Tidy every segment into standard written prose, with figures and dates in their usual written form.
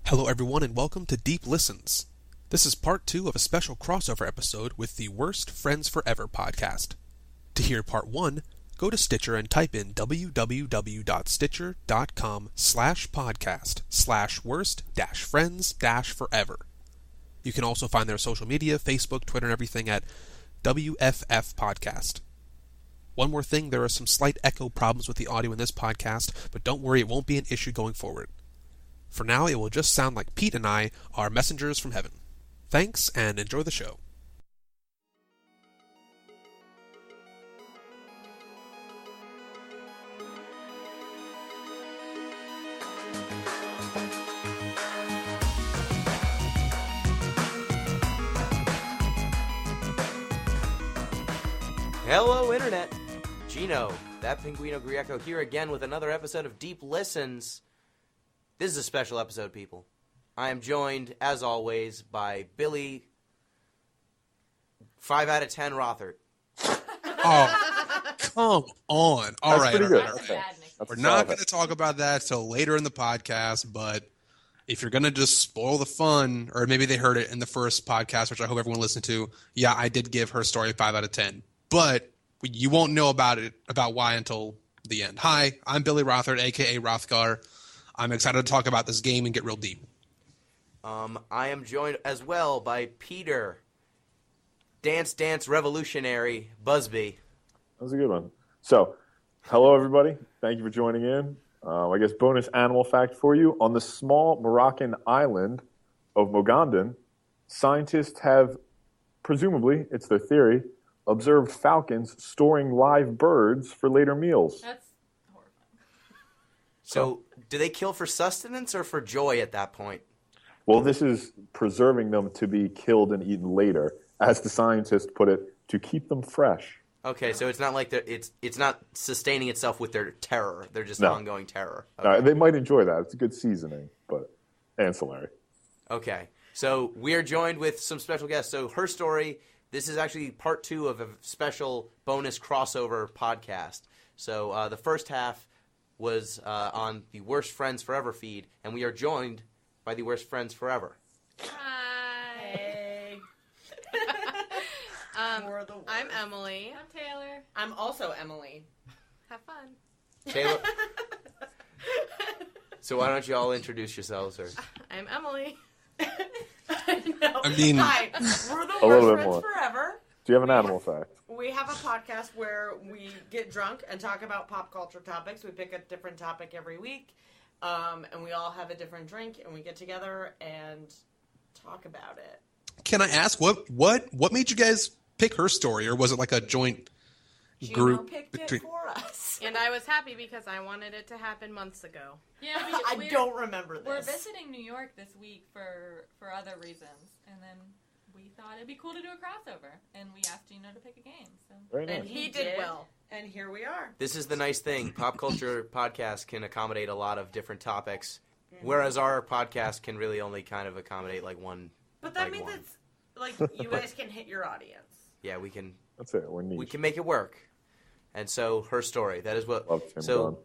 Hello everyone and welcome to Deep Listens. This is part 2 of a special crossover episode with the Worst Friends Forever podcast. To hear part 1, go to Stitcher and type in www.stitcher.com/podcast/worst-friends-forever. You can also find their social media, Facebook, Twitter, and everything at WFF Podcast. One more thing, there are some slight echo problems with the audio in this podcast, but don't worry, it won't be an issue going forward. For now, it will just sound like Pete and I are messengers from heaven. Thanks, and enjoy the show. Hello, Internet. Gino, that Pinguino Grieco here again with another episode of Deep Listens. This is a special episode, people. I am joined, as always, by Billy 5 out of 10 Rothert. Oh, come on. All right. Pretty good. Okay. We're not going to talk about that till later in the podcast, but if you're going to just spoil the fun, or maybe they heard it in the first podcast, which I hope everyone listened to, yeah, I did give Her Story a 5 out of 10. But you won't know about why until the end. Hi, I'm Billy Rothert, a.k.a. Rothgar. I'm excited to talk about this game and get real deep. I am joined as well by Peter, Dance Dance Revolutionary Busby. That was a good one. So, hello everybody. Thank you for joining in. I guess bonus animal fact for you. On the small Moroccan island of Mogondan, scientists have, presumably, it's their theory, observed falcons storing live birds for later meals. That's horrifying. So, do they kill for sustenance or for joy at that point? Well, this is preserving them to be killed and eaten later, as the scientists put it, to keep them fresh. Okay, so it's not like it's not sustaining itself with their terror. They're just No. ongoing terror. Okay. They might enjoy that. It's a good seasoning, but ancillary. Okay, so we are joined with some special guests. So Her Story, this is actually part 2 of a special bonus crossover podcast. So the first half was on the Worst Friends Forever feed, and we are joined by the Worst Friends Forever. Hi. We're the worst. I'm Emily. I'm Taylor. I'm also Emily. Have fun. Taylor. So why don't you all introduce yourselves? Or I'm Emily. I mean, Hi, we're the A little worst bit friends more. forever. Do you have an animal fact? We have a podcast where we get drunk and talk about pop culture topics. We pick a different topic every week, and we all have a different drink, and we get together and talk about it. can I ask, what made you guys pick Her Story, or was it like a joint Gino group? picked it for us. And I was happy because I wanted it to happen months ago. Yeah, I don't remember this. We're visiting New York this week for other reasons, and then we thought it'd be cool to do a crossover, and we asked Gino to pick a game. So Very nice. And He did well. And here we are. this is the nice thing. Pop culture podcasts can accommodate a lot of different topics, whereas our podcast can really only kind of accommodate like one. But that Like means one. it's like you guys can hit your audience. Yeah, we can That's it. We're niche. make it work. And so Her Story. That is what. Love Tim So Gunn.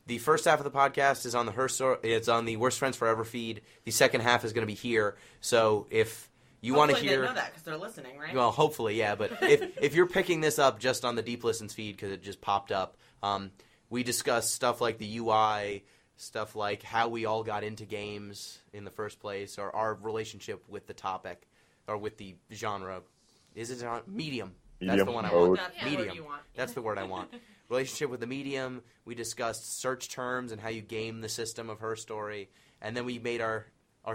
the first half of the podcast is on the Her Story. It's on the Worst Friends Forever feed. The second half is going to be here. So if you want to Hopefully hear, they know that because they're listening, right? well, hopefully, yeah. But if you're picking this up just on the Deep Listens feed because it just popped up, we discuss stuff like the UI, stuff like how we all got into games in the first place, or our relationship with the topic or with the genre. Is it genre? Medium? That's the Medium one I mode. want. That's the Medium. word you want. That's the word I want. Relationship with the medium. We discussed search terms and how you game the system of Her Story, and then we made our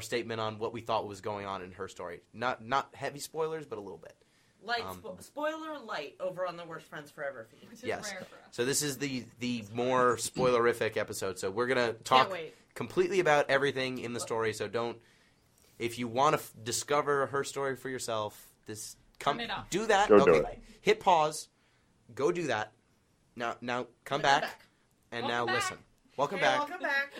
statement on what we thought was going on in Her Story. Not heavy spoilers, but a little bit. Light spoiler light over on the Worst Friends Forever feed. which is Yes. rare for us. So this is the more spoilerific episode. So we're gonna talk wait. completely about everything in the story. So don't. If you want to discover Her Story for yourself, Turn it off. do that. Go do okay. it. Hit pause. Go do that. Now come back, and now Welcome back. listen. Welcome Hey, back. welcome back.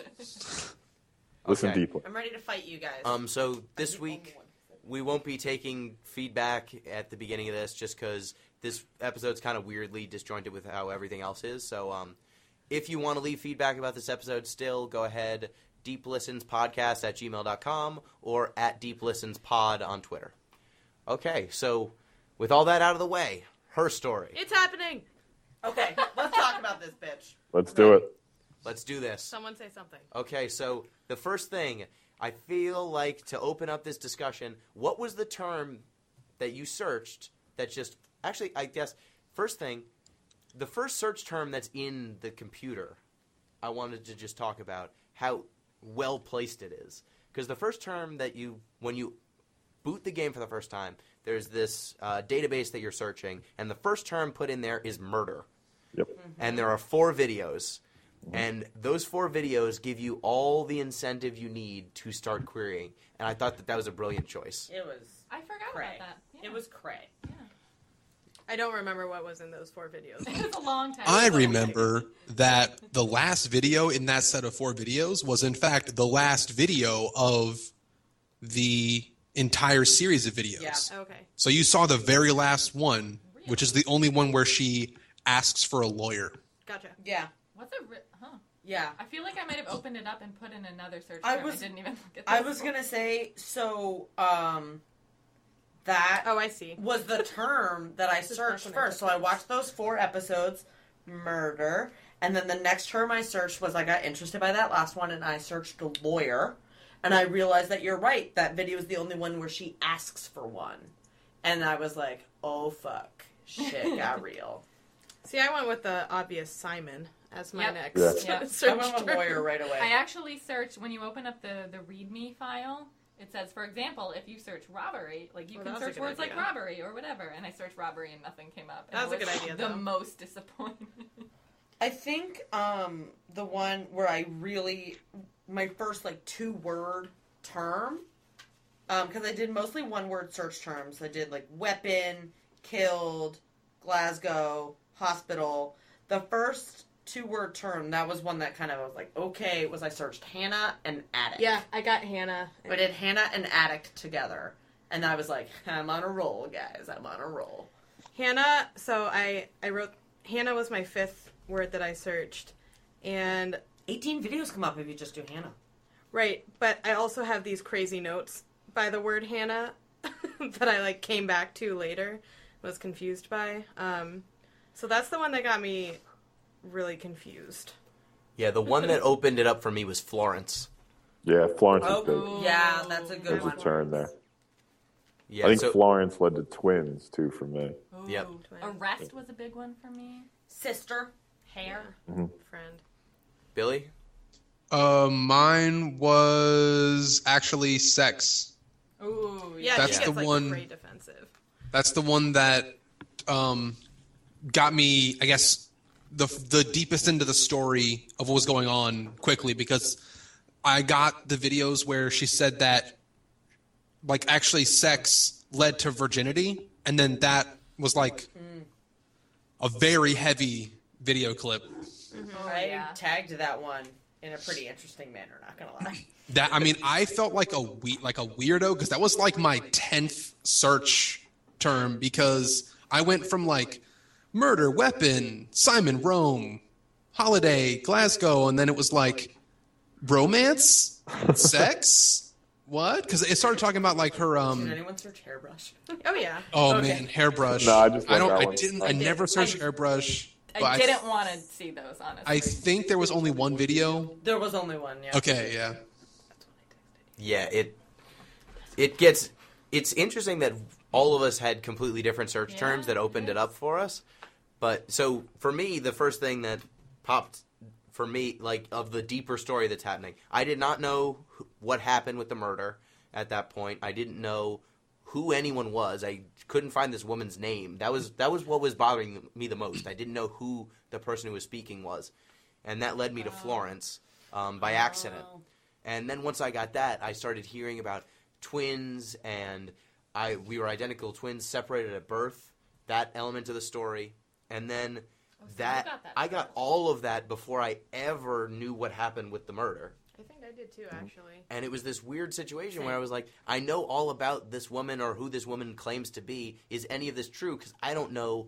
Listen Okay. deeply. I'm ready to fight you guys. So this week we won't be taking feedback at the beginning of this, just because this episode's kind of weirdly disjointed with how everything else is. So if you want to leave feedback about this episode, still go ahead. deeplistenspodcast@gmail.com or at deeplistenspod on Twitter. Okay, so with all that out of the way, her story. It's happening. Okay, let's talk about this bitch. Let's do it. Let's do this. Someone say something. Okay, so the first thing, I feel like to open up this discussion, what was the term that you searched that just, actually, I guess, first thing, the first search term that's in the computer, I wanted to just talk about how well placed it is. Because the first term that when you boot the game for the first time, there's this database that you're searching, and the first term put in there is murder. Yep. And there are 4 videos. And those 4 videos give you all the incentive you need to start querying. And I thought that was a brilliant choice. It was I forgot cray. about that. Yeah. It was cray. Yeah. I don't remember what was in those 4 videos. It was a long time I ago. remember that the last video in that set of 4 videos was, in fact, the last video of the entire series of videos. Yeah. Okay. So you saw the very last one, which is the only one where she asks for a lawyer. Gotcha. Yeah. What's a huh? Yeah. I feel like I might have opened it up and put in another search I term. was- I didn't even look at I this was one. gonna say, so that Oh, I see. was the term that I Just searched back when I first. So I watched those 4 episodes, murder, and then the next term I searched was I got interested by that last one, and I searched a lawyer, and I realized that you're right. That video is the only one where she asks for one, and I was like, oh fuck, shit got real. See, I went with the obvious Simon as my Yep. next Yeah. I search went with term. lawyer right away. I actually searched, when you open up the README file, it says, for example, if you search robbery, like you Oh, can that was a search good words like idea. robbery or whatever, and I searched robbery and nothing came up. And That was I a good idea, The though. most disappointed. I think the one where I really, my first 2-word term, because I did mostly 1-word search terms. I did weapon, killed, Glasgow, hospital. The first 2-word term, that was one that kind of I was like, okay, I searched Hannah and addict. Yeah, I got Hannah. I did Hannah and addict together. And I was like, I'm on a roll, guys. I'm on a roll. Hannah, so I wrote, Hannah was my 5th word that I searched. And, 18 videos come up if you just do Hannah. right, but I also have these crazy notes by the word Hannah that I came back to later, was confused by. So that's the one that got me really confused. Yeah, the one that opened it up for me was Florence. Yeah, Florence is big. Oh, yeah, that's a good There's a one. turn there. Yeah, I think so Florence led to twins, too, for me. Ooh, Yep. Arrest was a big one for me. Sister. Hair. Friend. Billy? Mine was actually sex. Ooh, Yeah, That's she gets the one- great defensive. That's the one that got me, I guess, the deepest into the story of what was going on quickly, because I got the videos where she said that, actually sex led to virginity, and then that was a very heavy video clip. Oh, I yeah. tagged that one in a pretty interesting manner, not gonna lie. That, I mean, I felt like a weirdo, because that was my 10th search term, because I went from murder, weapon, Simon, Rome, holiday, Glasgow, and then it was romance, sex, what? Because it started talking about her Did anyone search hairbrush? Oh, yeah. oh Okay. man, hairbrush. No, I just I like don't. that I one. didn't. I I did. never searched hairbrush. But I didn't want to see those, honestly. I think there was only one video. There was only one, yeah. Okay, yeah. Yeah, it's interesting that all of us had completely different search terms that opened it up for us. But so for me, the first thing that popped for me, of the deeper story that's happening, I did not know what happened with the murder at that point. I didn't know who anyone was. I couldn't find this woman's name. That was what was bothering me the most. I didn't know who the person who was speaking was, and that led me to Florence by accident. And then once I got that, I started hearing about twins, and we were identical twins separated at birth. That element of the story, and then you got that I got first. all of that before I ever knew what happened with the murder. I think I did too, actually. And it was this weird situation where I was like, I know all about this woman or who this woman claims to be. Is any of this true? Because I don't know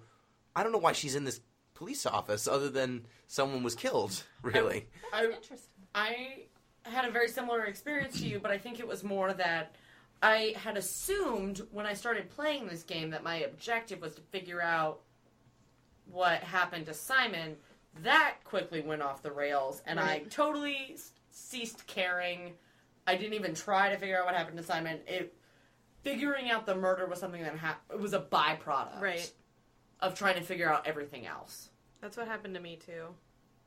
why she's in this police office other than someone was killed, really. I Interesting. I had a very similar experience to you, but I think it was more that I had assumed when I started playing this game that my objective was to figure out what happened to Simon. That quickly went off the rails, and I totally ceased caring. I didn't even try to figure out what happened to Simon. Figuring out the murder was something that it was a byproduct of trying to figure out everything else. That's what happened to me too.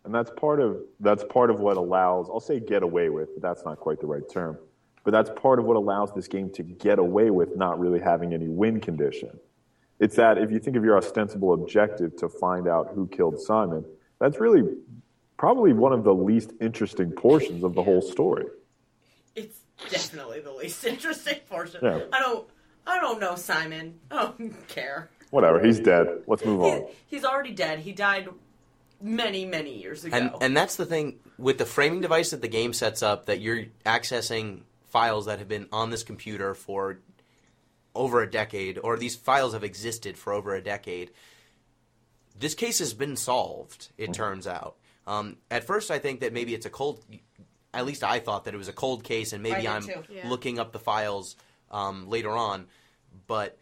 And that's part of what allows, I'll say get away with, but that's not quite the right term. But that's part of what allows this game to get away with not really having any win condition. It's that if you think of your ostensible objective to find out who killed Simon, that's really probably one of the least interesting portions of the whole story. It's definitely the least interesting portion. Yeah. I don't know Simon. I don't care. Whatever, he's dead. Let's move on. He's already dead. He died many, many years ago. And that's the thing with the framing device that the game sets up, that you're accessing files that have been on this computer for over a decade, or these files have existed for over a decade. This case has been solved, it turns out. At first I think that maybe it's at least I thought that it was a cold case, and maybe I'm looking up the files later on. But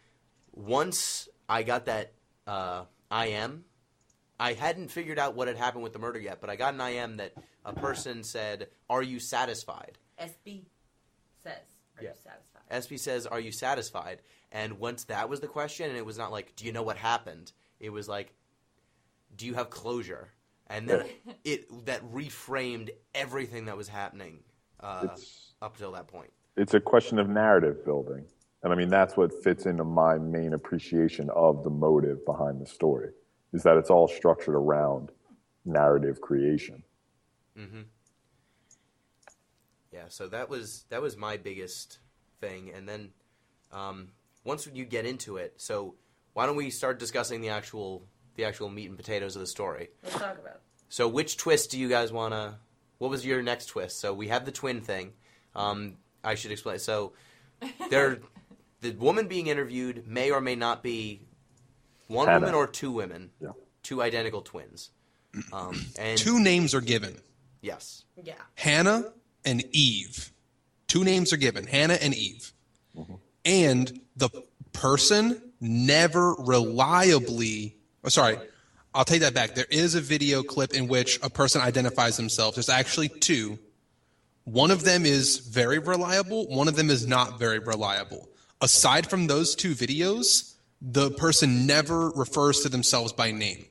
once I got that IM, I hadn't figured out what had happened with the murder yet, but I got an IM that a person said, "Are you satisfied?" SB says, "Are you satisfied?" SB says, "Are you satisfied?" And once that was the question, and it was not like, "Do you know what happened?" It was like, "Do you have closure?" And then that reframed everything that was happening up till that point. It's a question of narrative building. And I mean, that's what fits into my main appreciation of the motive behind the story, is that it's all structured around narrative creation. Mm-hmm. Yeah, so that was my biggest thing. And then once you get into it, so why don't we start discussing the actual meat and potatoes of the story? Let's talk about it. So which twist do you guys want to... What was your next twist? So we have the twin thing. I should explain. So the woman being interviewed may or may not be one Hannah. woman or two women. Yeah. Two identical twins. And Two names are given. Yes. Yeah. Hannah and Eve. Two names are given, Hannah and Eve. Mm-hmm. And the person never reliably... Oh, sorry, I'll take that back. There is a video clip in which a person identifies themselves. There's actually two. One of them is very reliable. One of them is not very reliable. Aside from those two videos, the person never refers to themselves by name.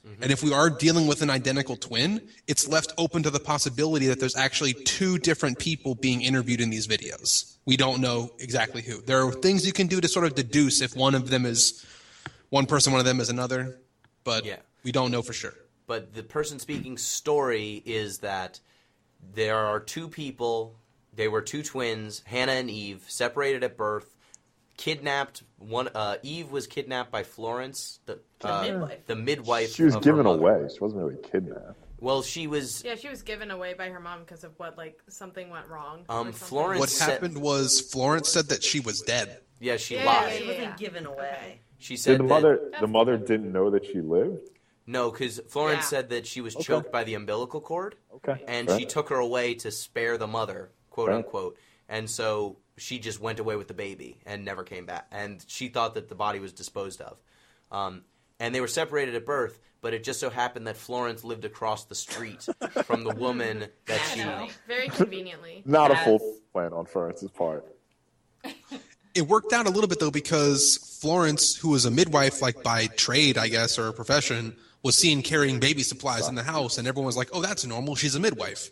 Mm-hmm. And if we are dealing with an identical twin, it's left open to the possibility that there's actually two different people being interviewed in these videos. We don't know exactly who. There are things you can do to sort of deduce if one of them is one person, one of them is another, but we don't know for sure. But the person speaking story is that there are two people, they were two twins, Hannah and Eve, separated at birth, kidnapped. Eve was kidnapped by Florence, the midwife. The midwife. She was given away. She wasn't really kidnapped. Well, she was... Yeah, she was given away by her mom because of what, like, something went wrong. Florence what happened was Florence said that she was dead. Yeah, she lied. Yeah, she wasn't given away. Okay. She said the mother didn't know that she lived? No, because Florence said that she was choked by the umbilical cord. Okay. And she took her away to spare the mother, quote unquote. And so she just went away with the baby and never came back. And she thought that the body was disposed of. And they were separated at birth, but it just so happened that Florence lived across the street from the woman that she... Very conveniently. Not a full plan on Florence's part. It worked out a little bit, though, because Florence, who was a midwife, like by trade, I guess, or profession, was seen carrying baby supplies in the house, and everyone was like, oh, that's normal. She's a midwife.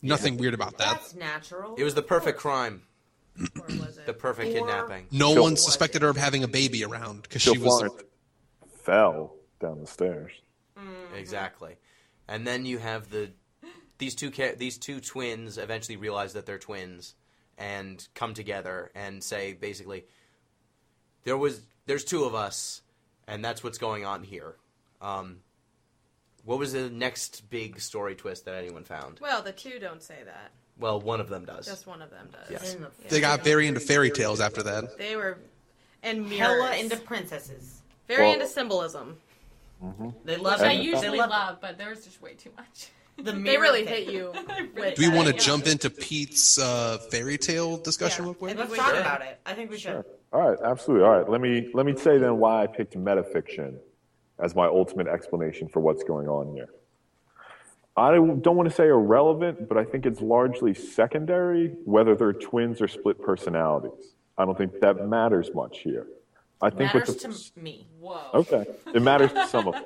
Nothing weird about that. That's natural. It was the perfect crime. Or was it? The perfect kidnapping. No one suspected her of having a baby around because she was... Florence fell down the stairs. Exactly. And then you have these two twins eventually realize that they're twins and come together and say, basically, there's two of us, and that's what's going on here. What was the next big story twist that anyone found? Well, the two don't say that. Well, one of them does. Just one of them does. Yes. They got very into fairy tales after that. They were... And Hella mirrors. into princesses. Very into symbolism. They love Which I it. usually They love love, but there was just way too much. The They mirror really thing. hit you. Do we want to jump into Pete's fairy tale discussion real quick? Let's talk about it. I think we should. All right, absolutely. All right, let me say then why I picked metafiction as my ultimate explanation for what's going on here. I don't want to say irrelevant, but I think it's largely secondary whether they're twins or split personalities. I don't think that matters much here. I think Matters to me. Whoa. Okay, it matters to some of them.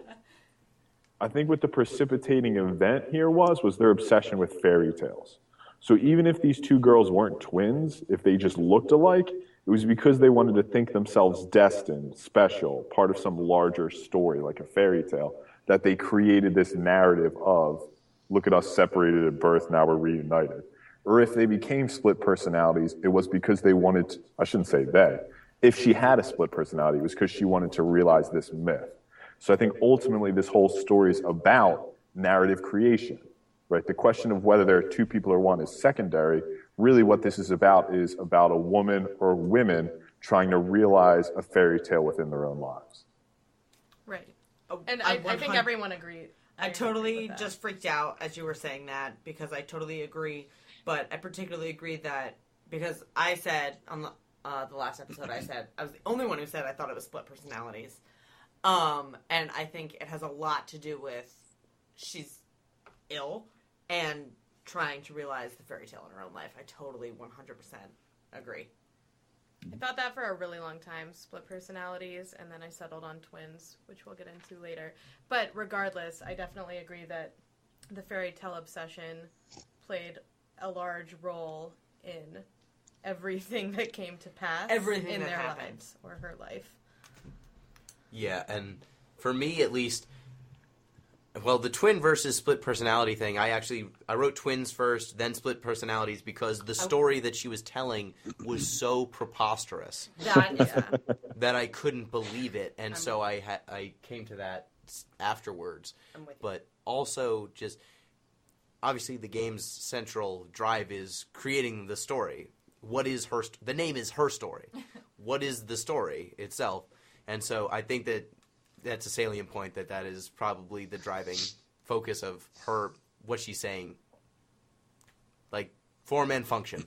I think what the precipitating event here was their obsession with fairy tales. So even if these two girls weren't twins, if they just looked alike, it was because they wanted to think themselves destined, special, part of some larger story, like a fairy tale, that they created this narrative of, look at us separated at birth, now we're reunited. Or if they became split personalities, it was because they wanted to, I shouldn't say they, if she had a split personality, it was because she wanted to realize this myth. So I think ultimately this whole story is about narrative creation, right? The question of whether there are two people or one is secondary. Really what this is about a woman or women trying to realize a fairy tale within their own lives. Right. Oh, And I think everyone agreed. I totally just freaked out as you were saying that because I totally agree. But I particularly agree that because I said on the last episode, I said I was the only one who said I thought it was split personalities. And I think it has a lot to do with she's ill and trying to realize the fairy tale in her own life. I totally 100% agree. I thought that for a really long time, split personalities, and then I settled on twins, which we'll get into later. But regardless, I definitely agree that the fairy tale obsession played a large role in everything that came to pass Everything in that their happened. lives or her life. Yeah, and for me at least, well, the twin versus split personality thing, I wrote twins first, then split personalities, because the story that she was telling was so preposterous that I couldn't believe it, and so I came to that afterwards. I'm with you. But also just, obviously the game's central drive is creating the story. What is the name is her story. What is the story itself? And so I think that that's a salient point, that is probably the driving focus of her, what she's saying. Like, form and function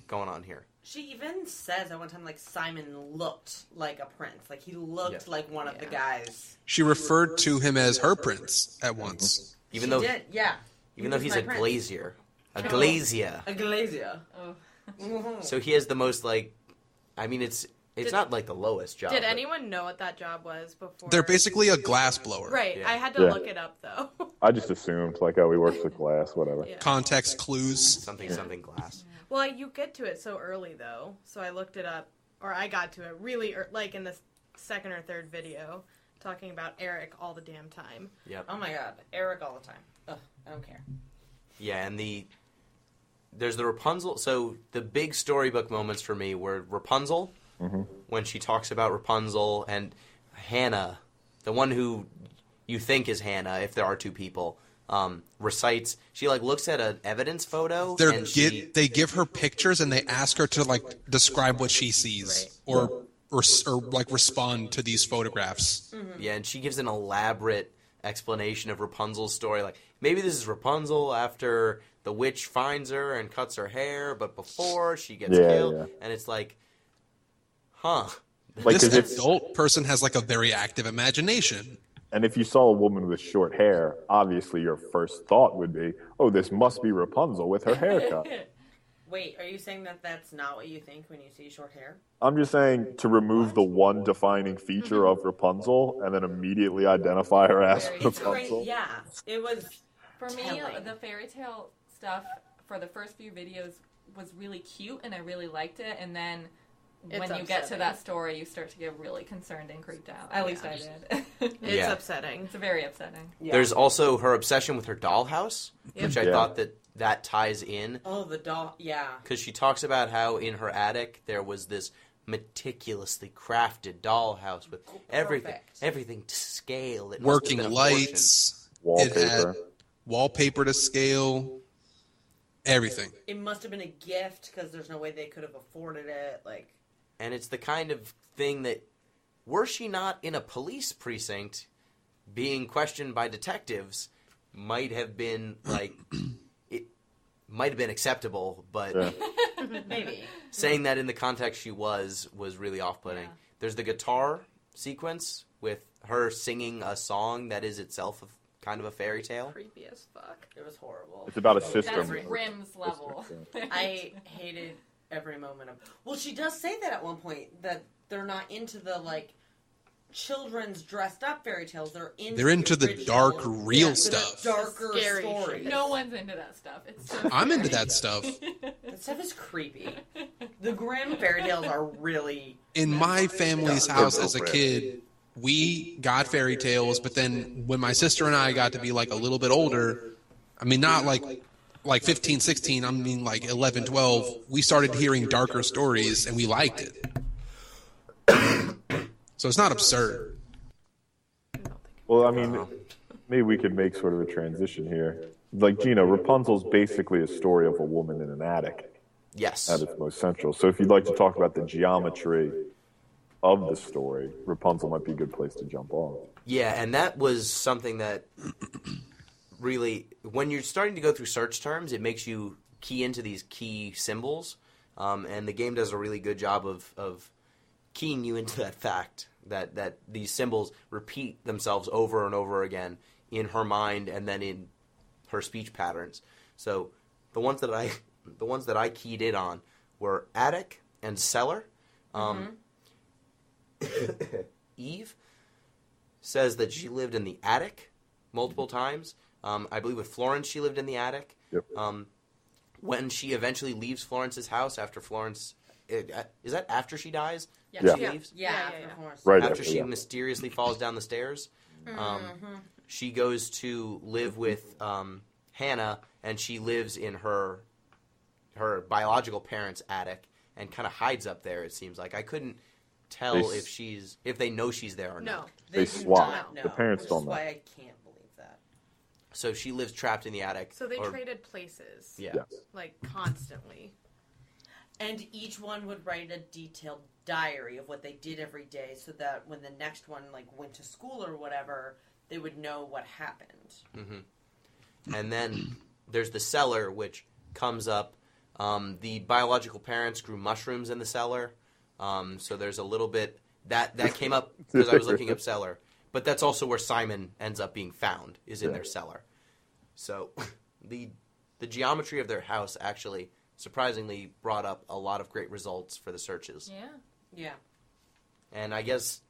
going on here. She even says at one time, like, Simon looked like a prince. Like, he looked like one of the guys. She referred to him as her prince at once. Even She though did, yeah. even though was he's my a prince. glazier. A glazier. A glazier. Oh. So he has the most, like, I mean, it's not like the lowest job. Did but- anyone know what that job was before? They're basically a glass blower. Right. Yeah. I had to Yeah. look it up, though. I just assumed, like, oh, he works with glass, whatever. Yeah. Context clues. something glass. Well, you get to it so early, though. So I looked it up, or I got to it really, like in the second or third video, talking about Eric all the damn time. Yep. Oh my god. Eric all the time. Ugh, I don't care. Yeah, and there's the Rapunzel. So the big storybook moments for me were Rapunzel, when she talks about Rapunzel, and Hannah, the one who you think is Hannah, if there are two people, recites. She looks at an evidence photo. They give her pictures and they ask her to describe what she sees or respond to these photographs. Yeah, and she gives an elaborate explanation of Rapunzel's story. Like, maybe this is Rapunzel after the witch finds her and cuts her hair, but before she gets killed. Yeah. And it's like, huh. Like, This 'cause if, adult person has a very active imagination. and if you saw a woman with short hair, obviously your first thought would be, oh, this must be Rapunzel with her haircut. Wait, are you saying that that's not what you think when you see short hair? I'm just saying to remove the one defining feature of Rapunzel and then immediately identify her as Very It's Rapunzel. great. Yeah, it was. For me, Telling. the fairy tale stuff for the first few videos was really cute, and I really liked it. And then It's when you get to upsetting. that story, you start to get really concerned and creeped out. At least I did. It's Yeah. upsetting. It's very upsetting. Yeah. There's also her obsession with her dollhouse, which I Yeah. thought that ties in. Oh, the doll. Yeah. Because she talks about how in her attic there was this meticulously crafted dollhouse with everything to scale. It must have Working been a lights. It Wallpaper. had wallpaper to scale. Everything. It must have been a gift because there's no way they could have afforded it. Like, And it's the kind of thing that, were she not in a police precinct being questioned by detectives, might have been it might have been acceptable, but Maybe. saying that in the context she was really off-putting. Yeah. There's the guitar sequence with her singing a song that is itself kind of a fairy tale. Creepy as fuck. It was horrible. It's about a sister. That's Grimm's level. I hated every moment of. Well, she does say that at one point that they're not into the children's dressed up fairy tales. They're into the original, dark, real the stuff. darker Scary stories. shit. No one's into that stuff. It's so I'm into scary. that stuff. That stuff is creepy. The Grimm fairy tales are really. In my family's house as a kid, we got fairy tales, but then when my sister and I got to be a little bit older, I mean, not like 15, 16, I mean 11, 12, we started hearing darker stories and we liked it. So it's not absurd. Well, I mean, maybe we could make sort of a transition here. Gina, Rapunzel's basically a story of a woman in an attic Yes. at its most central. So if you'd like to talk about the geometry of the story, Rapunzel might be a good place to jump off. Yeah, and that was something that really, when you're starting to go through search terms, it makes you key into these key symbols, and the game does a really good job of keying you into that fact that these symbols repeat themselves over and over again in her mind and then in her speech patterns. So the ones that I keyed in on were attic and cellar. Eve says that she lived in the attic multiple times. I believe with Florence she lived in the attic. Yep. When she eventually leaves Florence's house after Florence... is that after she dies? Yeah. She leaves? Yeah, Yeah. of course. Right After she yeah. mysteriously falls down the stairs. She goes to live with Hannah, and she lives in her biological parents' attic and kind of hides up there, it seems like. I couldn't tell if they know she's there or No. not. They do swap. not know, The parents which don't is know. why I can't believe that. So she lives trapped in the attic. So they or- traded places. Yeah. Yeah. Constantly. And each one would write a detailed diary of what they did every day so that when the next one went to school or whatever, they would know what happened. And then there's the cellar, which comes up. The biological parents grew mushrooms in the cellar. So there's a little bit... That came up because I was looking up cellar. But that's also where Simon ends up being found, is in their cellar. So the geometry of their house actually surprisingly brought up a lot of great results for the searches. Yeah. Yeah. And I guess,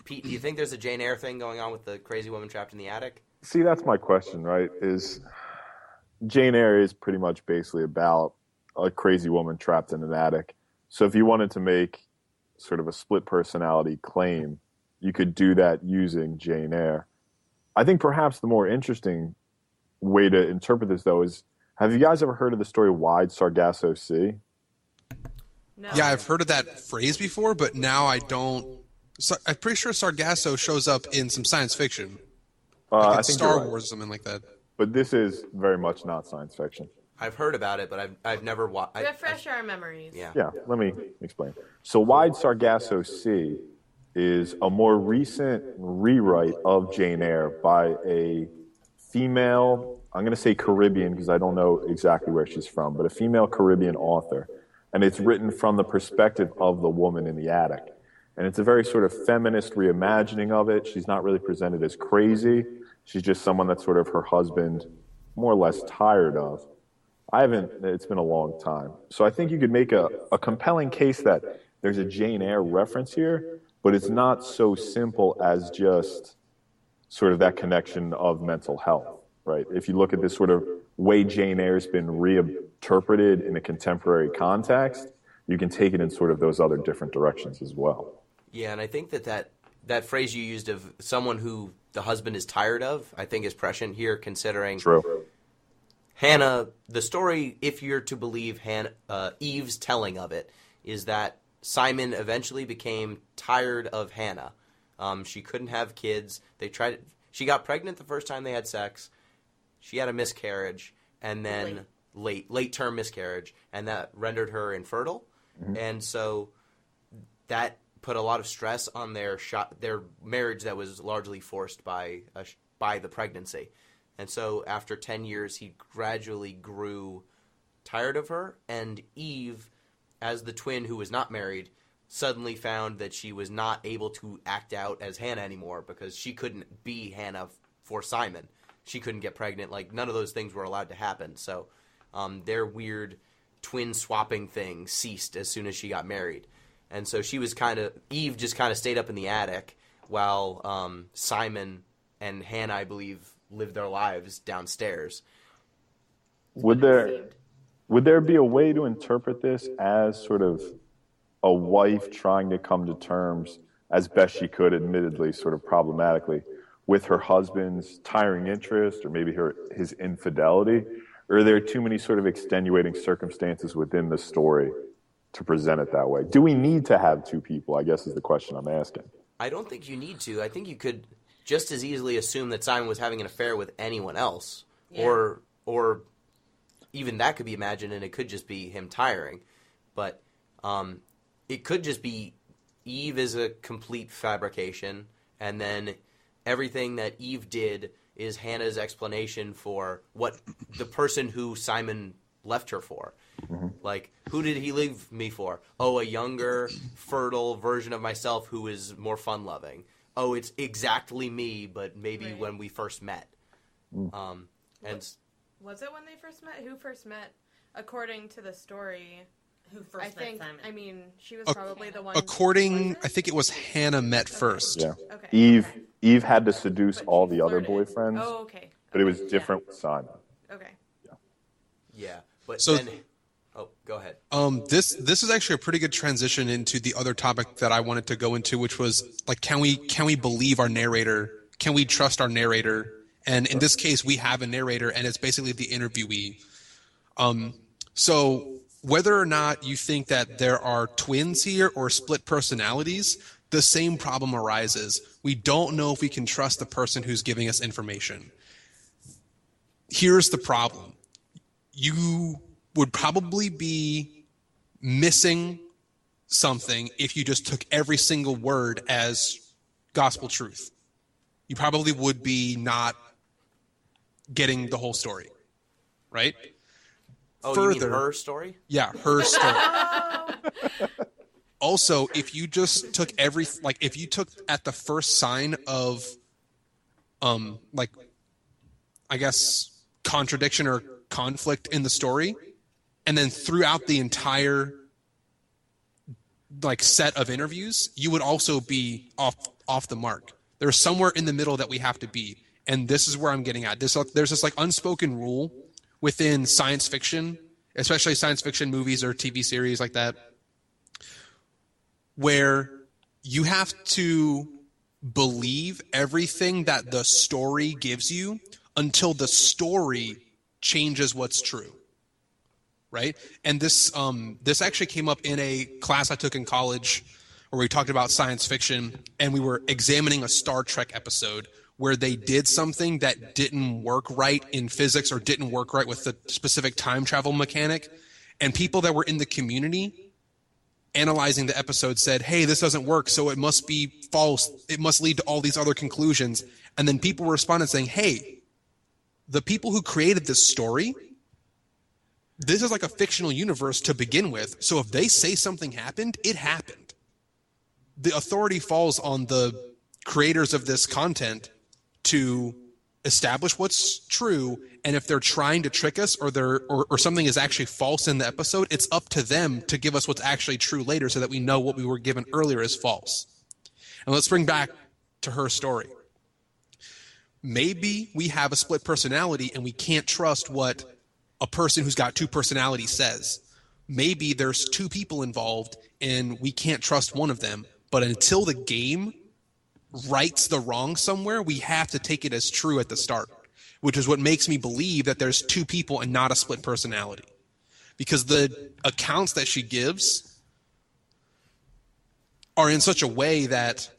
Pete, do you think there's a Jane Eyre thing going on with the crazy woman trapped in the attic? See, that's my question, right? Is Jane Eyre is pretty much basically about a crazy woman trapped in an attic. So if you wanted to make sort of a split personality claim, you could do that using Jane Eyre. I think perhaps the more interesting way to interpret this, though, is, have you guys ever heard of the story Wide Sargasso Sea? No. Yeah, I've heard of that phrase before, but now I don't. So, I'm pretty sure Sargasso shows up in some science fiction. I In think Star you're right. Wars or something like that. But this is very much not science fiction. I've heard about it, but I've never watched. Refresh our memories. Yeah. Yeah, let me explain. So Wide Sargasso Sea is a more recent rewrite of Jane Eyre by a female, I'm going to say Caribbean because I don't know exactly where she's from, but a female Caribbean author. And it's written from the perspective of the woman in the attic. And it's a very sort of feminist reimagining of it. She's not really presented as crazy. She's just someone that sort of her husband more or less tired of. It's been a long time. So I think you could make a compelling case that there's a Jane Eyre reference here, but it's not so simple as just sort of that connection of mental health, right? If you look at this sort of way Jane Eyre's been reinterpreted in a contemporary context, you can take it in sort of those other different directions as well. Yeah, and I think that phrase you used of someone who the husband is tired of, I think is prescient here, considering True. Hannah, the story, if you're to believe Eve's telling of it, is that Simon eventually became tired of Hannah. She couldn't have kids. She got pregnant the first time they had sex. She had a miscarriage, and then late-term miscarriage, and that rendered her infertile. Mm-hmm. And so that put a lot of stress on their marriage that was largely forced by the pregnancy. And so after 10 years, he gradually grew tired of her. And Eve, as the twin who was not married, suddenly found that she was not able to act out as Hannah anymore because she couldn't be Hannah for Simon. She couldn't get pregnant. Like, none of those things were allowed to happen. So their weird twin swapping thing ceased as soon as she got married. And so Eve just kind of stayed up in the attic while Simon and Hannah, I believe, lived their lives downstairs. Would there be a way to interpret this as sort of a wife trying to come to terms as best she could, admittedly sort of problematically, with her husband's tiring interest or maybe his infidelity? Or are there too many sort of extenuating circumstances within the story to present it that way? Do we need to have two people, I guess is the question I'm asking. I don't think you need to. I think you could just as easily assume that Simon was having an affair with anyone else. Yeah. Or even that could be imagined, and it could just be him tiring. But it could just be Eve is a complete fabrication, and then everything that Eve did is Hannah's explanation for what the person who Simon left her for. Mm-hmm. Like, who did he leave me for? Oh, a younger, fertile version of myself who is more fun-loving. Oh, it's exactly me, but maybe when we first met. And was it when they first met? Who first met? According to the story, who first met Simon? I mean, she was probably the one. I think it was Hannah met first. Yeah. Okay. Eve had to seduce all the other boyfriends. Oh, okay. But it was different with Simon. Okay. Yeah. But so, then, go ahead. This is actually a pretty good transition into the other topic that I wanted to go into, which was like, can we believe our narrator? Can we trust our narrator? And in this case, we have a narrator, and it's basically the interviewee. So whether or not you think that there are twins here or split personalities, the same problem arises. We don't know if we can trust the person who's giving us information. Here's the problem. You would probably be missing something if you just took every single word as gospel truth. You probably would be not getting the whole story, right? Oh, you mean her story? Yeah, her story. Also, if you just took if you took at the first sign of, I guess, contradiction or conflict in the story, and then throughout the entire set of interviews, you would also be off the mark. There's somewhere in the middle that we have to be, and this is where I'm getting at. There's this unspoken rule within science fiction, especially science fiction movies or TV series like that, where you have to believe everything that the story gives you until the story changes what's true, right? And this actually came up in a class I took in college where we talked about science fiction, and we were examining a Star Trek episode where they did something that didn't work right in physics or didn't work right with the specific time travel mechanic, and people that were in the community analyzing the episode said, hey, this doesn't work, so it must be false. It must lead to all these other conclusions. And then people responded saying, hey, the people who created this story, this is like a fictional universe to begin with. So if they say something happened, it happened. The authority falls on the creators of this content to establish what's true, and if they're trying to trick us or something is actually false in the episode, it's up to them to give us what's actually true later so that we know what we were given earlier is false. And let's bring back to her story. Maybe we have a split personality and we can't trust what a person who's got two personalities says. Maybe there's two people involved and we can't trust one of them, but until the game rights the wrong somewhere, we have to take it as true at the start, which is what makes me believe that there's two people and not a split personality. Because the accounts that she gives are in such a way that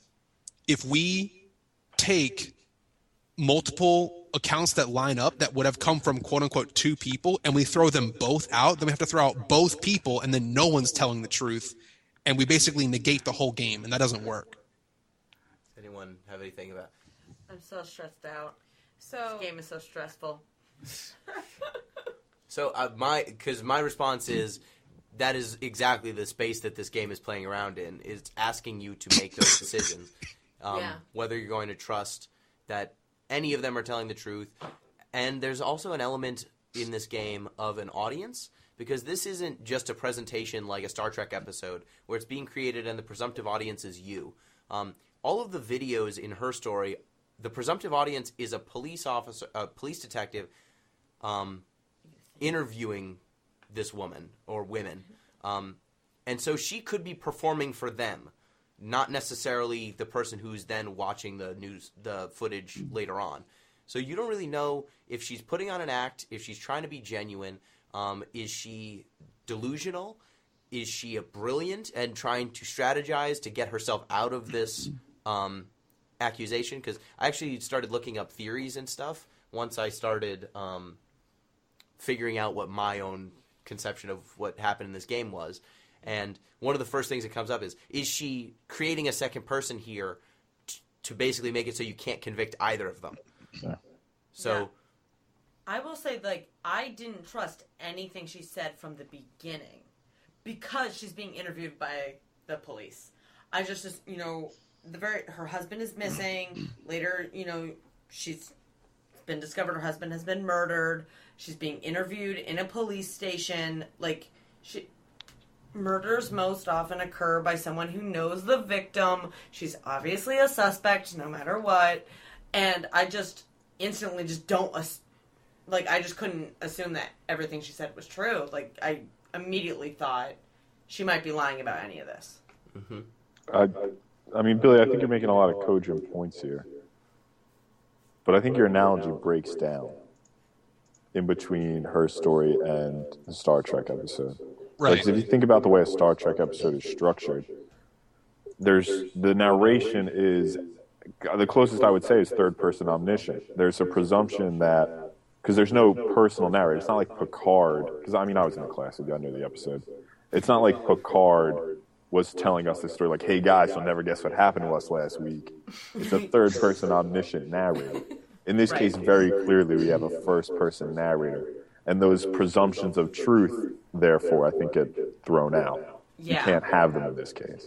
if we take multiple accounts that line up that would have come from quote-unquote two people and we throw them both out, then we have to throw out both people and then no one's telling the truth, and we basically negate the whole game, and that doesn't work. Anyone have anything about? I'm so stressed out. So This game is so stressful. So my response is that is exactly the space that this game is playing around in, is asking you to make those decisions. Whether you're going to trust that any of them are telling the truth. And there's also an element in this game of an audience, because this isn't just a presentation like a Star Trek episode where it's being created and the presumptive audience is you. All of the videos in her story, the presumptive audience is a police officer, a police detective, interviewing this woman or women. And so she could be performing for them, not necessarily the person who's then watching the footage later on. So you don't really know if she's putting on an act, if she's trying to be genuine. Is she delusional? Is she brilliant and trying to strategize to get herself out of this accusation? Because I actually started looking up theories and stuff once I started figuring out what my own conception of what happened in this game was. And one of the first things that comes up is she creating a second person here to basically make it so you can't convict either of them? Yeah. So... Yeah. I will say, I didn't trust anything she said from the beginning because she's being interviewed by the police. I just her husband is missing. Later, she's been discovered her husband has been murdered. She's being interviewed in a police station. Murders most often occur by someone who knows the victim. She's obviously a suspect no matter what. And I just instantly just don't... I just couldn't assume that everything she said was true. I immediately thought she might be lying about any of this. Mm-hmm. I mean, Billy, I think you're making a lot of cogent points here. But I think your analogy breaks down in between her story and the Star Trek episode. Right. If you think about the way a Star Trek episode is structured, the narration is, the closest I would say is third-person omniscient. There's a presumption that, because there's no personal narrator. It's not like Picard, because I was in the class with you, I knew the episode. It's not like Picard was telling us this story like, hey guys, you'll never guess what happened to us last week. It's a third-person omniscient narrator. In this case, very clearly, we have a first-person narrator. And those presumptions of truth, therefore, I think get thrown out. Yeah. You can't have them in this case.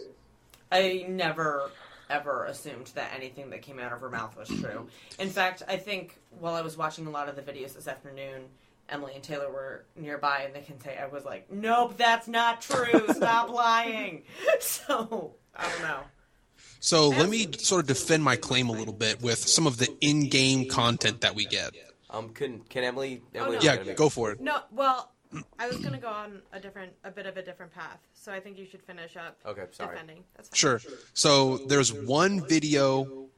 I never, ever assumed that anything that came out of her mouth was true. In fact, I think while I was watching a lot of the videos this afternoon, Emily and Taylor were nearby, and they can say I was like, nope, that's not true. Stop lying. So, I don't know. So let me sort of defend my claim a little bit with some of the in-game content that we get. Can Emily? no. Yeah, go for it. No, well, I was gonna go on a bit of a different path, so I think you should finish up. Okay, sorry. Defending. That's fine. Sure. So there's one video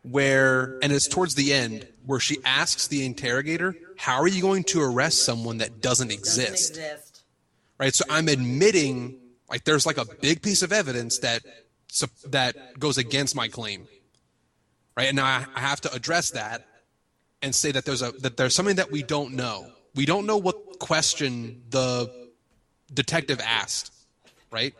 where, and it's towards the end, where she asks the interrogator, "How are you going to arrest someone that doesn't exist?" Doesn't exist. Right. So I'm admitting, there's a big piece of evidence that goes against my claim. Right. And now I have to address that and say that there's something that we don't know. We don't know what question the detective asked, right?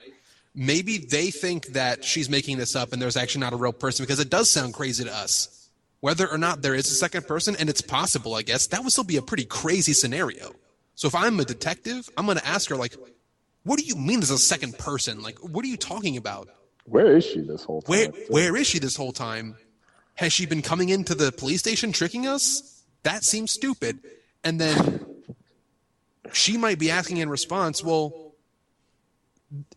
Maybe they think that she's making this up and there's actually not a real person, because it does sound crazy to us. Whether or not there is a second person, and it's possible, I guess, that would still be a pretty crazy scenario. So if I'm a detective, I'm going to ask her, what do you mean there's a second person? What are you talking about? Where is she this whole time? Where is she this whole time? Has she been coming into the police station tricking us? That seems stupid. And then she might be asking in response, well,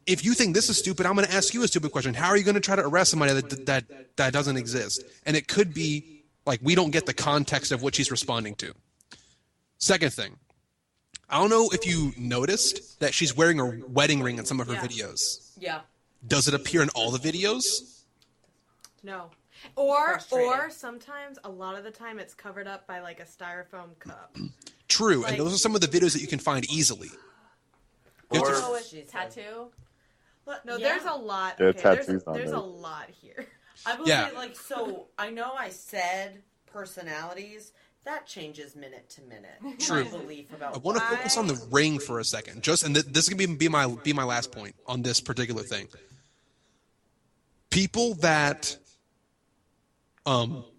if you think this is stupid, I'm going to ask you a stupid question. How are you going to try to arrest somebody that doesn't exist? And it could be we don't get the context of what she's responding to. Second thing, I don't know if you noticed that she's wearing a wedding ring in some of her videos. Yeah. Does it appear in all the videos? No. Or Frustrating. sometimes, a lot of the time, it's covered up by a styrofoam cup. True, and those are some of the videos that you can find easily. You have to- Or she's Tattoo. No, Yeah. there's a lot. Yeah, Okay, tattoos on there's there. a lot here. I will Yeah. say, so I know I said personalities. That changes minute to minute. True. My belief about I want to focus on the ring for a second, and this is going to be my last point on this particular thing. People that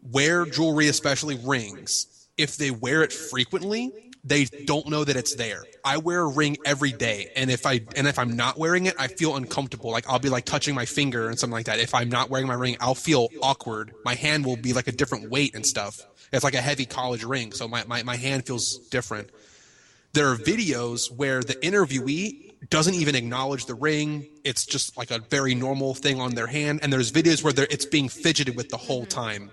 wear jewelry, especially rings, if they wear it frequently, they don't know that it's there. I wear a ring every day, and if I'm not wearing it, I feel uncomfortable. Like I'll be like touching my finger and something like that. If I'm not wearing my ring, I'll feel awkward. My hand will be like a different weight and stuff. It's like a heavy college ring, so my hand feels different. There are videos where the interviewee doesn't even acknowledge the ring. It's just like a very normal thing on their hand, and there's videos where it's being fidgeted with the whole time.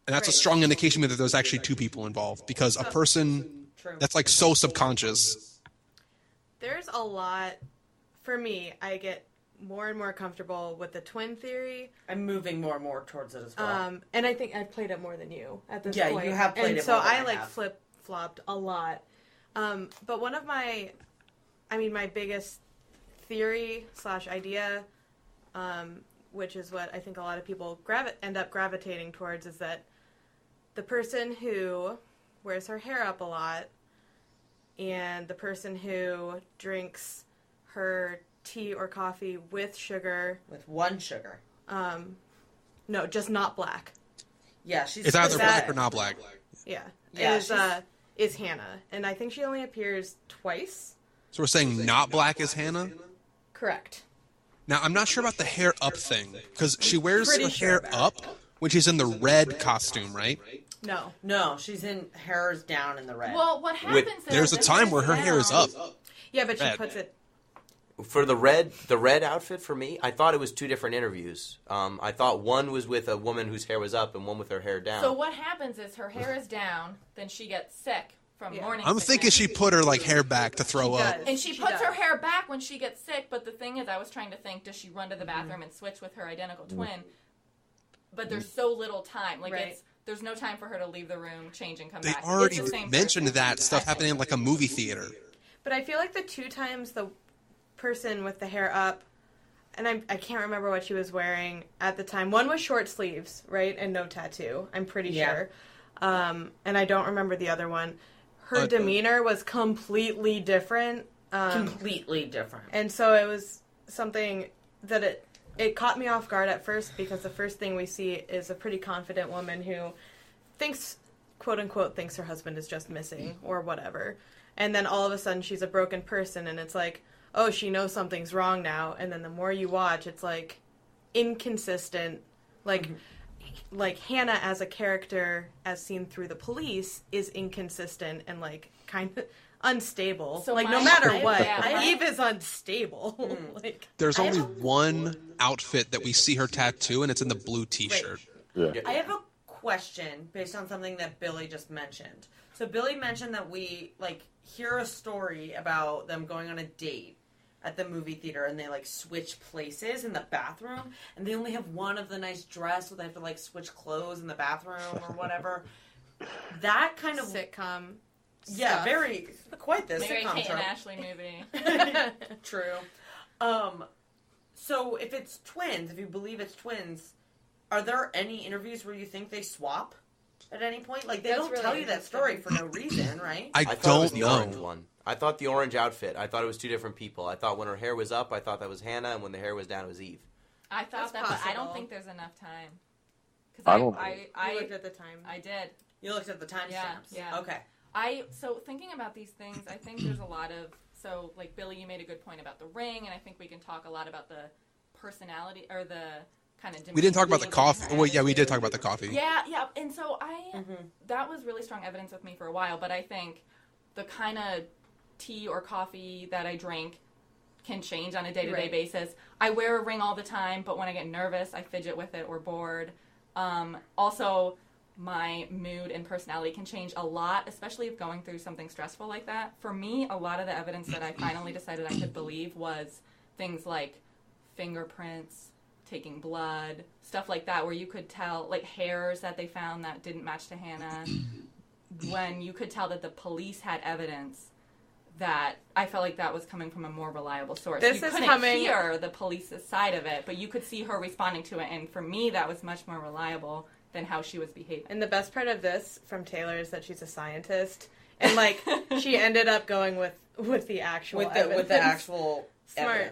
And that's a strong indication that there's actually two people involved, because a person that's like so subconscious. There's a lot, for me, I get more and more comfortable with the twin theory. I'm moving more and more towards it as well. And I think I've played it more than you at this point. Yeah, you have played it more than I have. So I flip-flopped a lot. But one of my biggest theory / idea, which is what I think a lot of people end up gravitating towards, is that the person who wears her hair up a lot and the person who drinks her tea or coffee with sugar. With one sugar. No, just not black. Yeah, she's... It's either black or not black. Yeah. Yeah, is Hannah. And I think she only appears twice. So we're saying not black is Hannah? Correct. Now, I'm not sure about the hair up thing, because she wears her hair up when she's in the red costume, right? No, she's in hair is down in the red. Well, what happens is... There's a time where her hair is up. Yeah, but she puts it... For the red outfit for me, I thought it was two different interviews. I thought one was with a woman whose hair was up and one with her hair down. So what happens is her hair is down, then she gets sick from morning I'm sickness. thinking she put her like hair back to throw up. And she puts her hair back when she gets sick, but the thing is, I was trying to think, does she run to the bathroom and switch with her identical twin? But there's so little time. Like, there's no time for her to leave the room, change, and come back. They already mentioned that stuff happening in like a movie theater. But I feel like the two times the person with the hair up, and I can't remember what she was wearing at the time. One was short sleeves, right, and no tattoo, I'm pretty sure. And I don't remember the other one. Her demeanor was completely different. Completely different. And so it was something that it caught me off guard at first, because the first thing we see is a pretty confident woman who thinks, quote unquote, thinks her husband is just missing or whatever. And then all of a sudden she's a broken person, and it's like, oh, she knows something's wrong now. And then the more you watch, it's like inconsistent. Like, like Hannah as a character, as seen through the police, is inconsistent and like kind of unstable. So like no matter what, Eve is unstable. Like there's only one outfit that we see her tattoo, and it's in the blue T-shirt. Yeah. I have a question based on something that Billy just mentioned. So Billy mentioned that we like hear a story about them going on a date at the movie theater, and they like switch places in the bathroom, and they only have one of the nice dress, so they have to like switch clothes in the bathroom or whatever. That kind of sitcom. Yeah, quite the Maybe sitcom Kate trope. and Ashley movie. True. So if it's twins, if you believe it's twins, are there any interviews where you think they swap at any point? Like they don't tell you that story for no reason, right? I thought it was don't the know. orange one. I thought the orange outfit. I thought it was two different people. I thought when her hair was up, I thought that was Hannah, and when the hair was down, it was Eve. I thought That's that, but I possible. don't think there's enough time. I looked at the time. I did. You looked at the timestamps. Yeah. Okay. So thinking about these things, I think there's a lot of, so like Billy, you made a good point about the ring, and I think we can talk a lot about the personality, or the kind of... We didn't talk about the coffee. Well, yeah, we did talk about the coffee. Yeah, and so that was really strong evidence with me for a while, but I think the kind of tea or coffee that I drink can change on a day-to-day basis. I wear a ring all the time, but when I get nervous, I fidget with it or bored. Also, my mood and personality can change a lot, especially if going through something stressful like that. For me, a lot of the evidence that I finally decided I could believe was things like fingerprints, taking blood, stuff like that, where you could tell, like hairs that they found that didn't match to Hannah, when you could tell that the police had evidence that I felt like that was coming from a more reliable source. You couldn't hear the police's side of it, but you could see her responding to it, and for me, that was much more reliable than how she was behaving. And the best part of this from Taylor is that she's a scientist, and like she ended up going with the actual evidence. With the actual smart.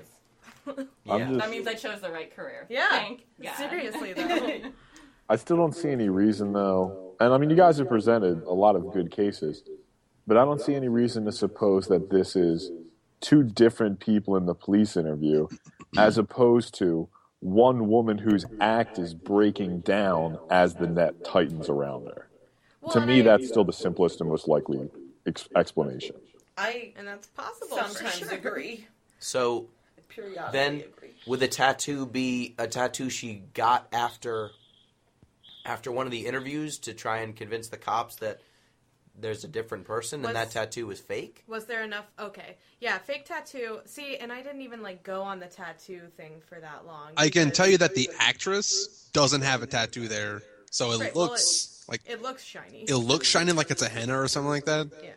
Evidence. That means I chose the right career. Yeah. Thank God. Seriously though. I still don't see any reason, though. And I mean, you guys have presented a lot of good cases, but I don't see any reason to suppose that this is two different people in the police interview, as opposed to one woman whose act is breaking down as the net tightens around her. Well, To and me, I- that's still the simplest and most likely explanation. And that's possible. sometimes for sure. agree. So Periodically then, agree. would the tattoo be a tattoo she got after one of the interviews to try and convince the cops that there's a different person and that tattoo was fake? Was there enough? Okay. Yeah, fake tattoo. See, and I didn't even go on the tattoo thing for that long. I can because- tell you that the actress doesn't have a tattoo there, so it Right, well, looks like It looks shiny. it looks shiny, like it's a henna or something like that. Yeah.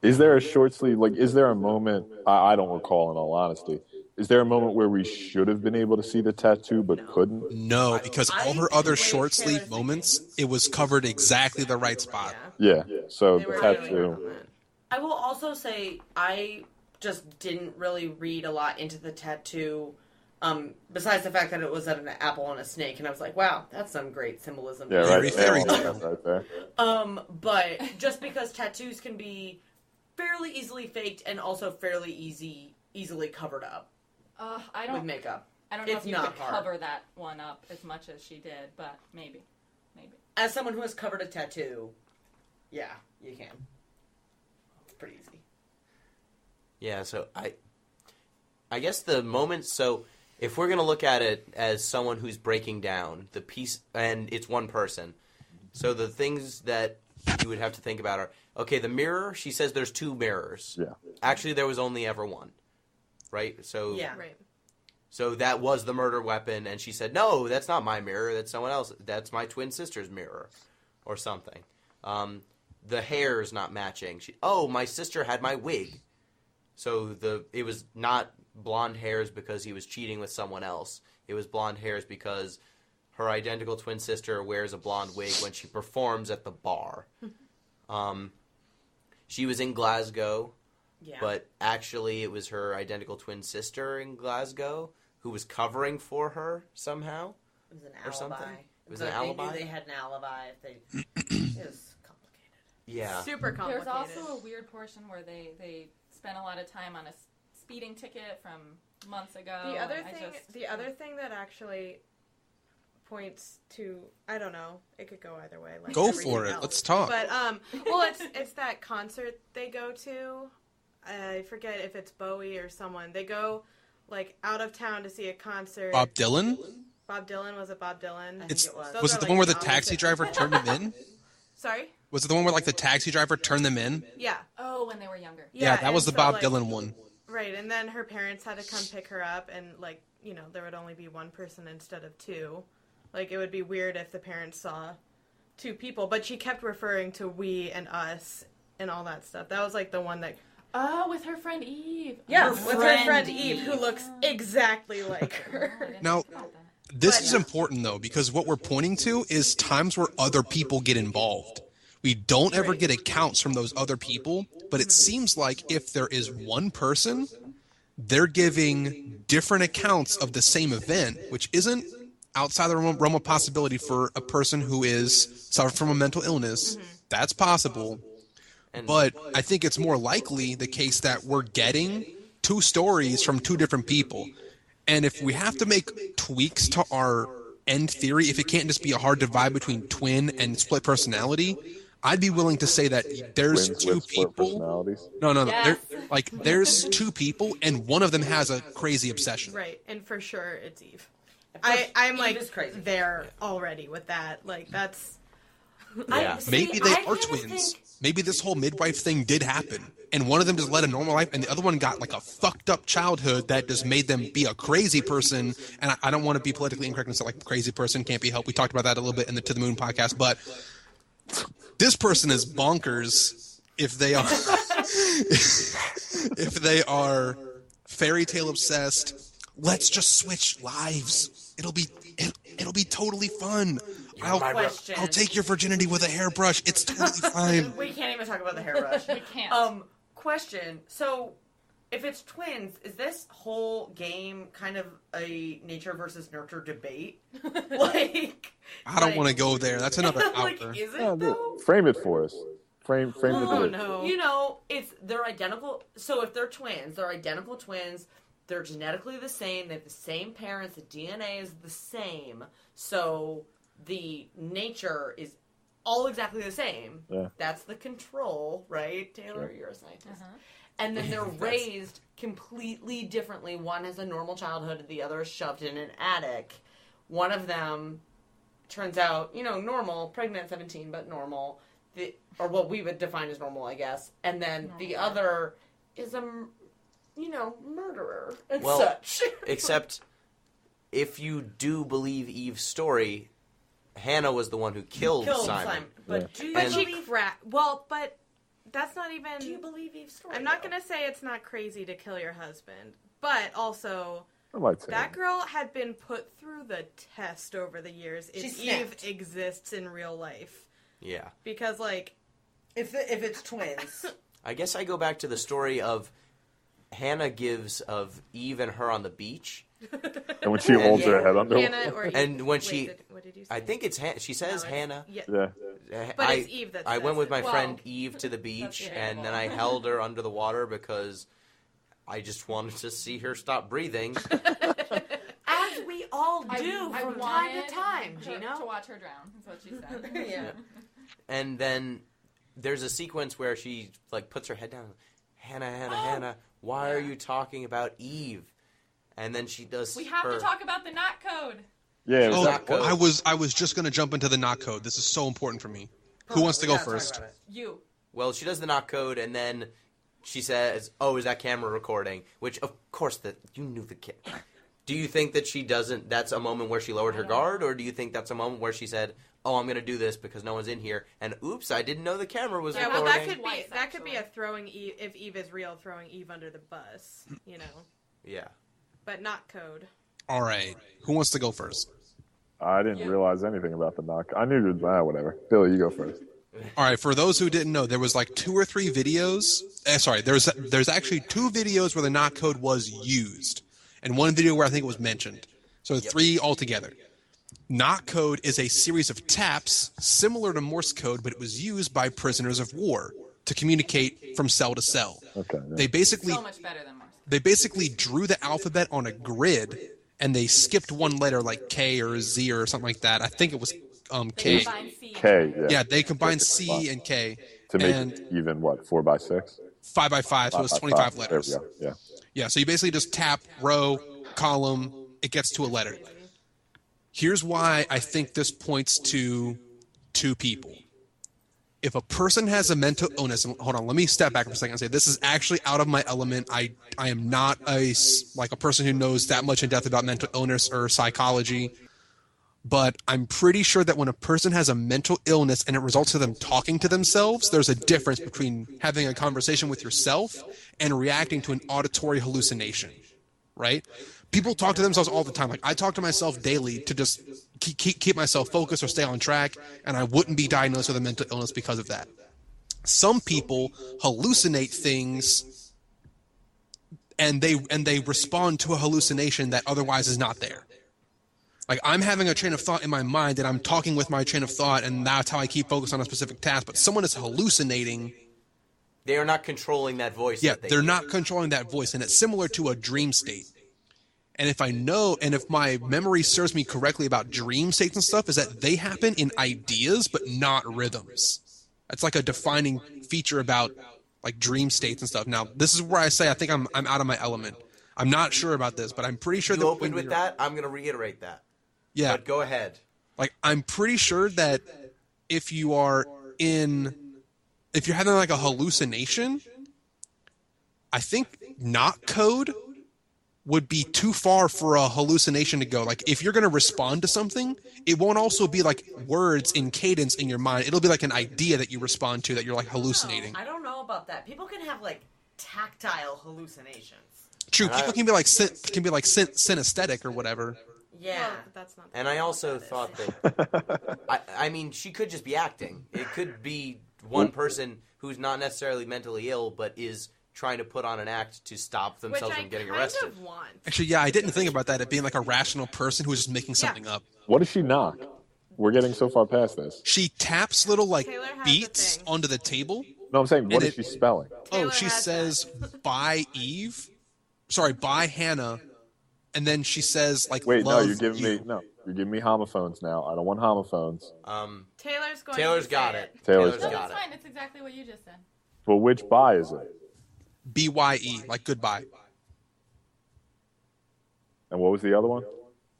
Is there a short sleeve? Is there a moment? I don't recall, in all honesty. Is there a moment where we should have been able to see the tattoo but couldn't? No, because all her I other blame short sleeve Taylor's moments, it was covered exactly the right spot. Yeah. So They the were really good on tattoo. that. I will also say I just didn't really read a lot into the tattoo. Besides the fact that it was an apple and a snake, and I was like, "Wow, that's some great symbolism." Yeah, Very right. fairy there, tale. right there. But just because tattoos can be fairly easily faked and also fairly easily covered up I with don't. makeup. I don't know it's if you not could hard. cover that one up as much as she did, but maybe. As someone who has covered a tattoo, yeah, you can. It's pretty easy. Yeah, so I guess the moment, so if we're going to look at it as someone who's breaking down the piece, and it's one person, so the things that you would have to think about are, okay, the mirror, she says there's two mirrors. Yeah. Actually, there was only ever one, right? So Yeah. Right. So that was the murder weapon, and she said, no, that's not my mirror, that's someone else, that's my twin sister's mirror, or something. The hair's not matching. My sister had my wig. So it was not blonde hairs because he was cheating with someone else. It was blonde hairs because her identical twin sister wears a blonde wig when she performs at the bar. She was in Glasgow, Yeah. but actually it was her identical twin sister in Glasgow who was covering for her somehow. It was an or alibi. something? It was But an alibi? They knew they had an alibi. It was complicated. Yeah. Super complicated. There's also a weird portion where they spent a lot of time on a speeding ticket from months ago. The other and thing, that actually points to, I don't know, it could go either way. Like Go everything for it. else. Let's talk. But well, it's that concert they go to. I forget if it's Bowie or someone. They go out of town to see a concert. Bob Dylan? Bob Dylan, was it Bob Dylan? I think it was. Those Was are, it the one where the opposite. taxi driver turned them in? Sorry? Was it the one where the taxi driver turned them in? Yeah. Oh, when they were younger. Yeah, that was the and Bob so, Dylan one. Right, and then her parents had to come pick her up, and there would only be one person instead of two. It would be weird if the parents saw two people, but she kept referring to we and us and all that stuff. That was the one that. Oh, with her friend Eve. Yeah, With her friend Eve, who looks exactly like her. Oh, I didn't Now- think about that. This is important, though, because what we're pointing to is times where other people get involved. We don't ever get accounts from those other people, but it seems like if there is one person, they're giving different accounts of the same event, which isn't outside the realm of possibility for a person who is suffering from a mental illness. That's possible. But I think it's more likely the case that we're getting two stories from two different people. And if we have to make tweaks to our end theory, if it can't just be a hard divide between twin and split personality, I'd be willing to say that there's Twins two with split people. personalities. No. Yes. There's two people, and one of them has a crazy obsession. Right, and for sure it's Eve. course, I'm Eve is crazy. there already with that. That's. Yeah. Maybe they are twins. Maybe this whole midwife thing did happen, and one of them just led a normal life, and the other one got a fucked up childhood that just made them be a crazy person. And I don't want to be politically incorrect and say crazy person can't be helped. We talked about that a little bit in the To the Moon podcast, but this person is bonkers if they are if they are fairy tale obsessed. Let's just switch lives. It'll be totally fun. Question. I'll take your virginity with a hairbrush. It's totally fine. We can't even talk about the hairbrush. We can't. Question. So, if it's twins, is this whole game kind of a nature versus nurture debate? Like, I don't want to go there. That's another like, hour. is it Yeah, though? frame it for us. Frame the Oh debate. no. You know, they're identical. So if they're twins, they're identical twins. They're genetically the same. They have the same parents. The DNA is the same. So the nature is all exactly the same. Yeah. That's the control, right? Taylor, Sure. you're a scientist. Uh-huh. And then they're raised completely differently. One has a normal childhood, the other is shoved in an attic. One of them turns out, normal, pregnant at 17, but normal. Or what we would define as normal, I guess. And then the other is a, murderer and such. Except if you do believe Eve's story, Hannah was the one who killed Simon. But do you But she believe... but that's not even... Do you believe Eve's story? I'm not going to say it's not crazy to kill your husband, but also... I might say That girl had been put through the test over the years if She Eve snapped. exists in real life. Yeah. Because, like... If it's twins. I guess I go back to the story of Hannah gives of Eve and her on the beach. And when she holds her head under Hannah or Eve. And when what did you say? I think it's she says No, Hannah. Yeah. Yeah. But it's Eve that I says went with it. my Well, friend Eve to the beach, that's and then debatable. I held her under the water because I just wanted to see her stop breathing. As we all do I from time wanted to time, her Gino. To watch her drown. That's what she said. Yeah. And then there's a sequence where she puts her head down. Hannah, why are you talking about Eve? And then she does. We have to talk about the knot code. Yeah, it was Oh, that code. I was just going to jump into the knot code. This is so important for me. Who wants to go first? You. Well, she does the knock code, and then she says, "Oh, is that camera recording?" Which, of course, you knew the kid. Do you think that she doesn't? That's a moment where she lowered her guard, or do you think that's a moment where she said, "Oh, I'm going to do this because no one's in here," and oops, I didn't know the camera was Yeah, recording. well, Twice, that could be a actually. throwing Eve, if Eve is real, throwing Eve under the bus, Yeah. But not code. All right. Who wants to go first? I didn't realize anything about the knock. I knew whatever. Billy, you go first. All right. For those who didn't know, there was 2 or 3 videos. There's actually 2 videos where the knot code was used, and 1 video where I think it was mentioned. So 3 altogether. Knot code is a series of taps similar to Morse code, but it was used by prisoners of war to communicate from cell to cell. Okay. Yeah. They basically So much better than Morse. They basically drew the alphabet on a grid, and they skipped one letter like K or Z or something like that. I think it was K. They combine C. K, yeah. Yeah, they combined C and K. To make and it even, 4x6? 5 by 5, so it's 25 letters. There we go, yeah. Yeah, so you basically just tap row, column, it gets to a letter. Here's why I think this points to 2 people. If a person has a mental illness, and hold on, let me step back for a second and say this is actually out of my element. I am not a person who knows that much in depth about mental illness or psychology, but I'm pretty sure that when a person has a mental illness and it results in them talking to themselves, there's a difference between having a conversation with yourself and reacting to an auditory hallucination, right? People talk to themselves all the time. I talk to myself daily to just keep myself focused or stay on track, and I wouldn't be diagnosed with a mental illness because of that. Some people hallucinate things, and they respond to a hallucination that otherwise is not there. I'm having a train of thought in my mind, and I'm talking with my train of thought, and that's how I keep focused on a specific task. But someone is hallucinating. They are not controlling that voice. Yeah, that they're not controlling that voice, and it's similar to a dream state. And if my memory serves me correctly about dream states and stuff, is that they happen in ideas but not rhythms. That's a defining feature about dream states and stuff. Now, this is where I say I think I'm out of my element. I'm not sure about this, but I'm pretty sure You that opened with that. I'm going to reiterate that. Yeah, But go ahead. I'm pretty sure that if you're having a hallucination, I think not code would be too far for a hallucination to go. If you're going to respond to something, it won't also be words in cadence in your mind. It'll be an idea that you respond to that you're hallucinating. I don't know about that. People can have tactile hallucinations. True, people can be synesthetic or whatever. Yeah. Well, that's not. And I also thought that, I mean, she could just be acting. It could be one person who's not necessarily mentally ill, but is trying to put on an act to stop Which themselves I from getting kind arrested. of want. Actually, yeah, I didn't think about that. It being like a rational person who was just making something up. What does she knock? We're getting so far past this. She taps little like Taylor has beats the thing. onto the table. No, I'm saying, what And is she spelling? Taylor She has says by Eve. Sorry, by Hannah. And then she says like Wait, no, love you're giving me homophones now. I don't want homophones. Taylor's got say it. Taylor's No, got that's it. fine. It's exactly what you just said. But which by is it? BYE, like goodbye. And what was the other one?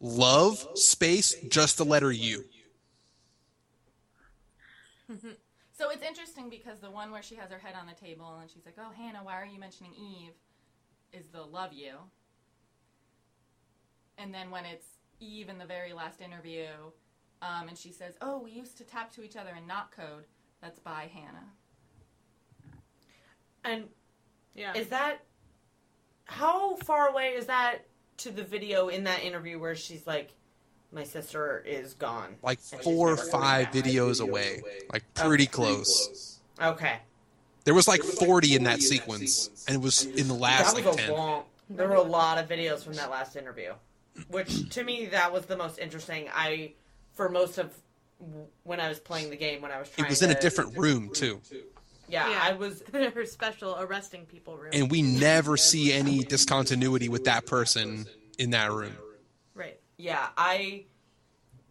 Love space just the letter U. So it's interesting because the one where she has her head on the table and she's like, "Oh, Hannah, why are you mentioning Eve?" is the love you. And then when it's Eve in the very last interview, and she says, "Oh, we used to tap to each other in not code," that's by Hannah. And Yeah. is that how far away is that to the video in that interview where she's like, "My sister is gone"? Like And she's 4 or never 5 coming back. videos away. Like pretty close. Okay. There was like 40 in that sequence. And it was in the last That like was 10. There were a lot of videos from that last interview, which to me that was the most interesting. For most of when I was playing the game, when I was trying, It was in a different room too. Yeah, I was. her special arresting people room. And we never see any discontinuity with that person in that room. Right. Yeah,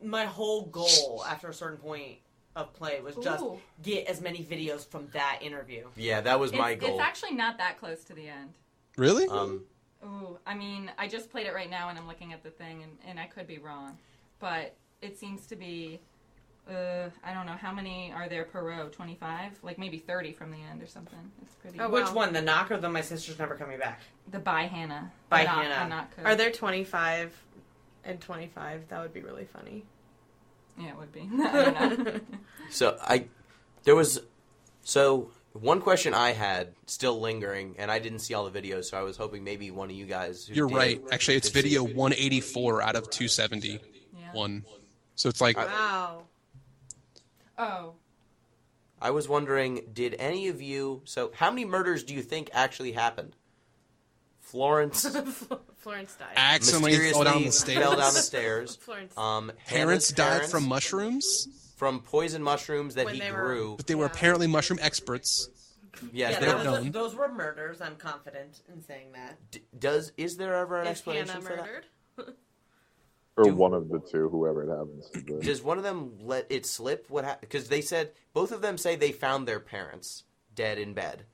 my whole goal after a certain point of play was just Ooh. get as many videos from that interview. Yeah, that was my goal. It's actually not that close to the end. Really? Ooh, I mean, I just played it right now and I'm looking at the thing and I could be wrong. But it seems to be, I don't know, how many are there per row? 25? Like maybe 30 from the end or something. It's pretty... Oh, Which wow. one? The knock or the My Sister's Never Coming Back? The by Hannah. By The Hannah. not code. Are there 25 and 25? That would be really funny. Yeah, it would be. I don't know. So one question I had still lingering, and I didn't see all the videos, so I was hoping maybe one of you guys. Who You're did right. Actually, it's could see video it. 184 out of 271. So it's like Wow. Oh. I was wondering, did any of you? So how many murders do you think actually happened? Florence Florence died. accidentally fell down the stairs. Fell down the stairs. Florence. Parents Hannah's died parents from mushrooms, from poison mushrooms that When he they were- grew. but they were apparently mushroom experts. Yes, Yeah, they they're were. known. those were murders. I'm confident in saying that. Is there ever an Is explanation Hannah for that? murdered? Or one of the two, whoever it happens to be. Does one of them let it slip? What happened? Because they said both of them say they found their parents dead in bed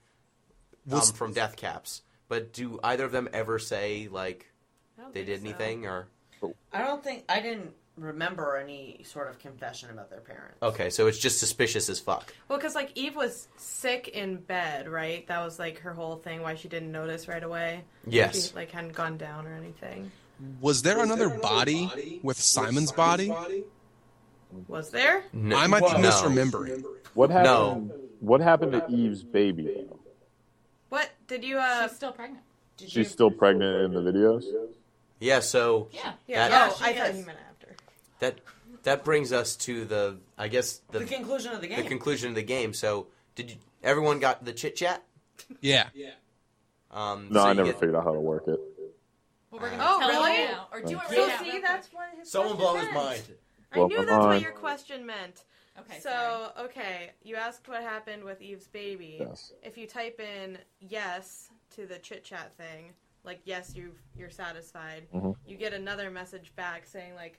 from death caps. But do either of them ever say like I don't they think did anything or? I didn't remember any sort of confession about their parents. Okay, so it's just suspicious as fuck. Well, because like Eve was sick in bed, right? That was like her whole thing. Why she didn't notice right away. Yes. She like hadn't gone down or anything. Was there another body with Simon's body? Was there? No, I might be no. misremembering. What happened? What happened to Eve's baby? Though? What did you? She's still pregnant. She's still pregnant in the videos. Yeah, so Yeah. Yeah. That- Oh, I she thought is. he meant after. that brings us to the The conclusion of the game. the conclusion of the game. So everyone got the chit chat? Yeah. No, So I you never get- figured out how to work it. Well, we're gonna Oh, tell really? you now. Or do it right So now. see, real that's quick. what his Someone question blow his meant. mind. I Blow knew my that's what mind. your question meant. Okay. So, sorry. okay, you asked what happened with Eve's baby. Yes. If you type in yes to the chit chat thing, like yes, you're satisfied, you get another message back saying like,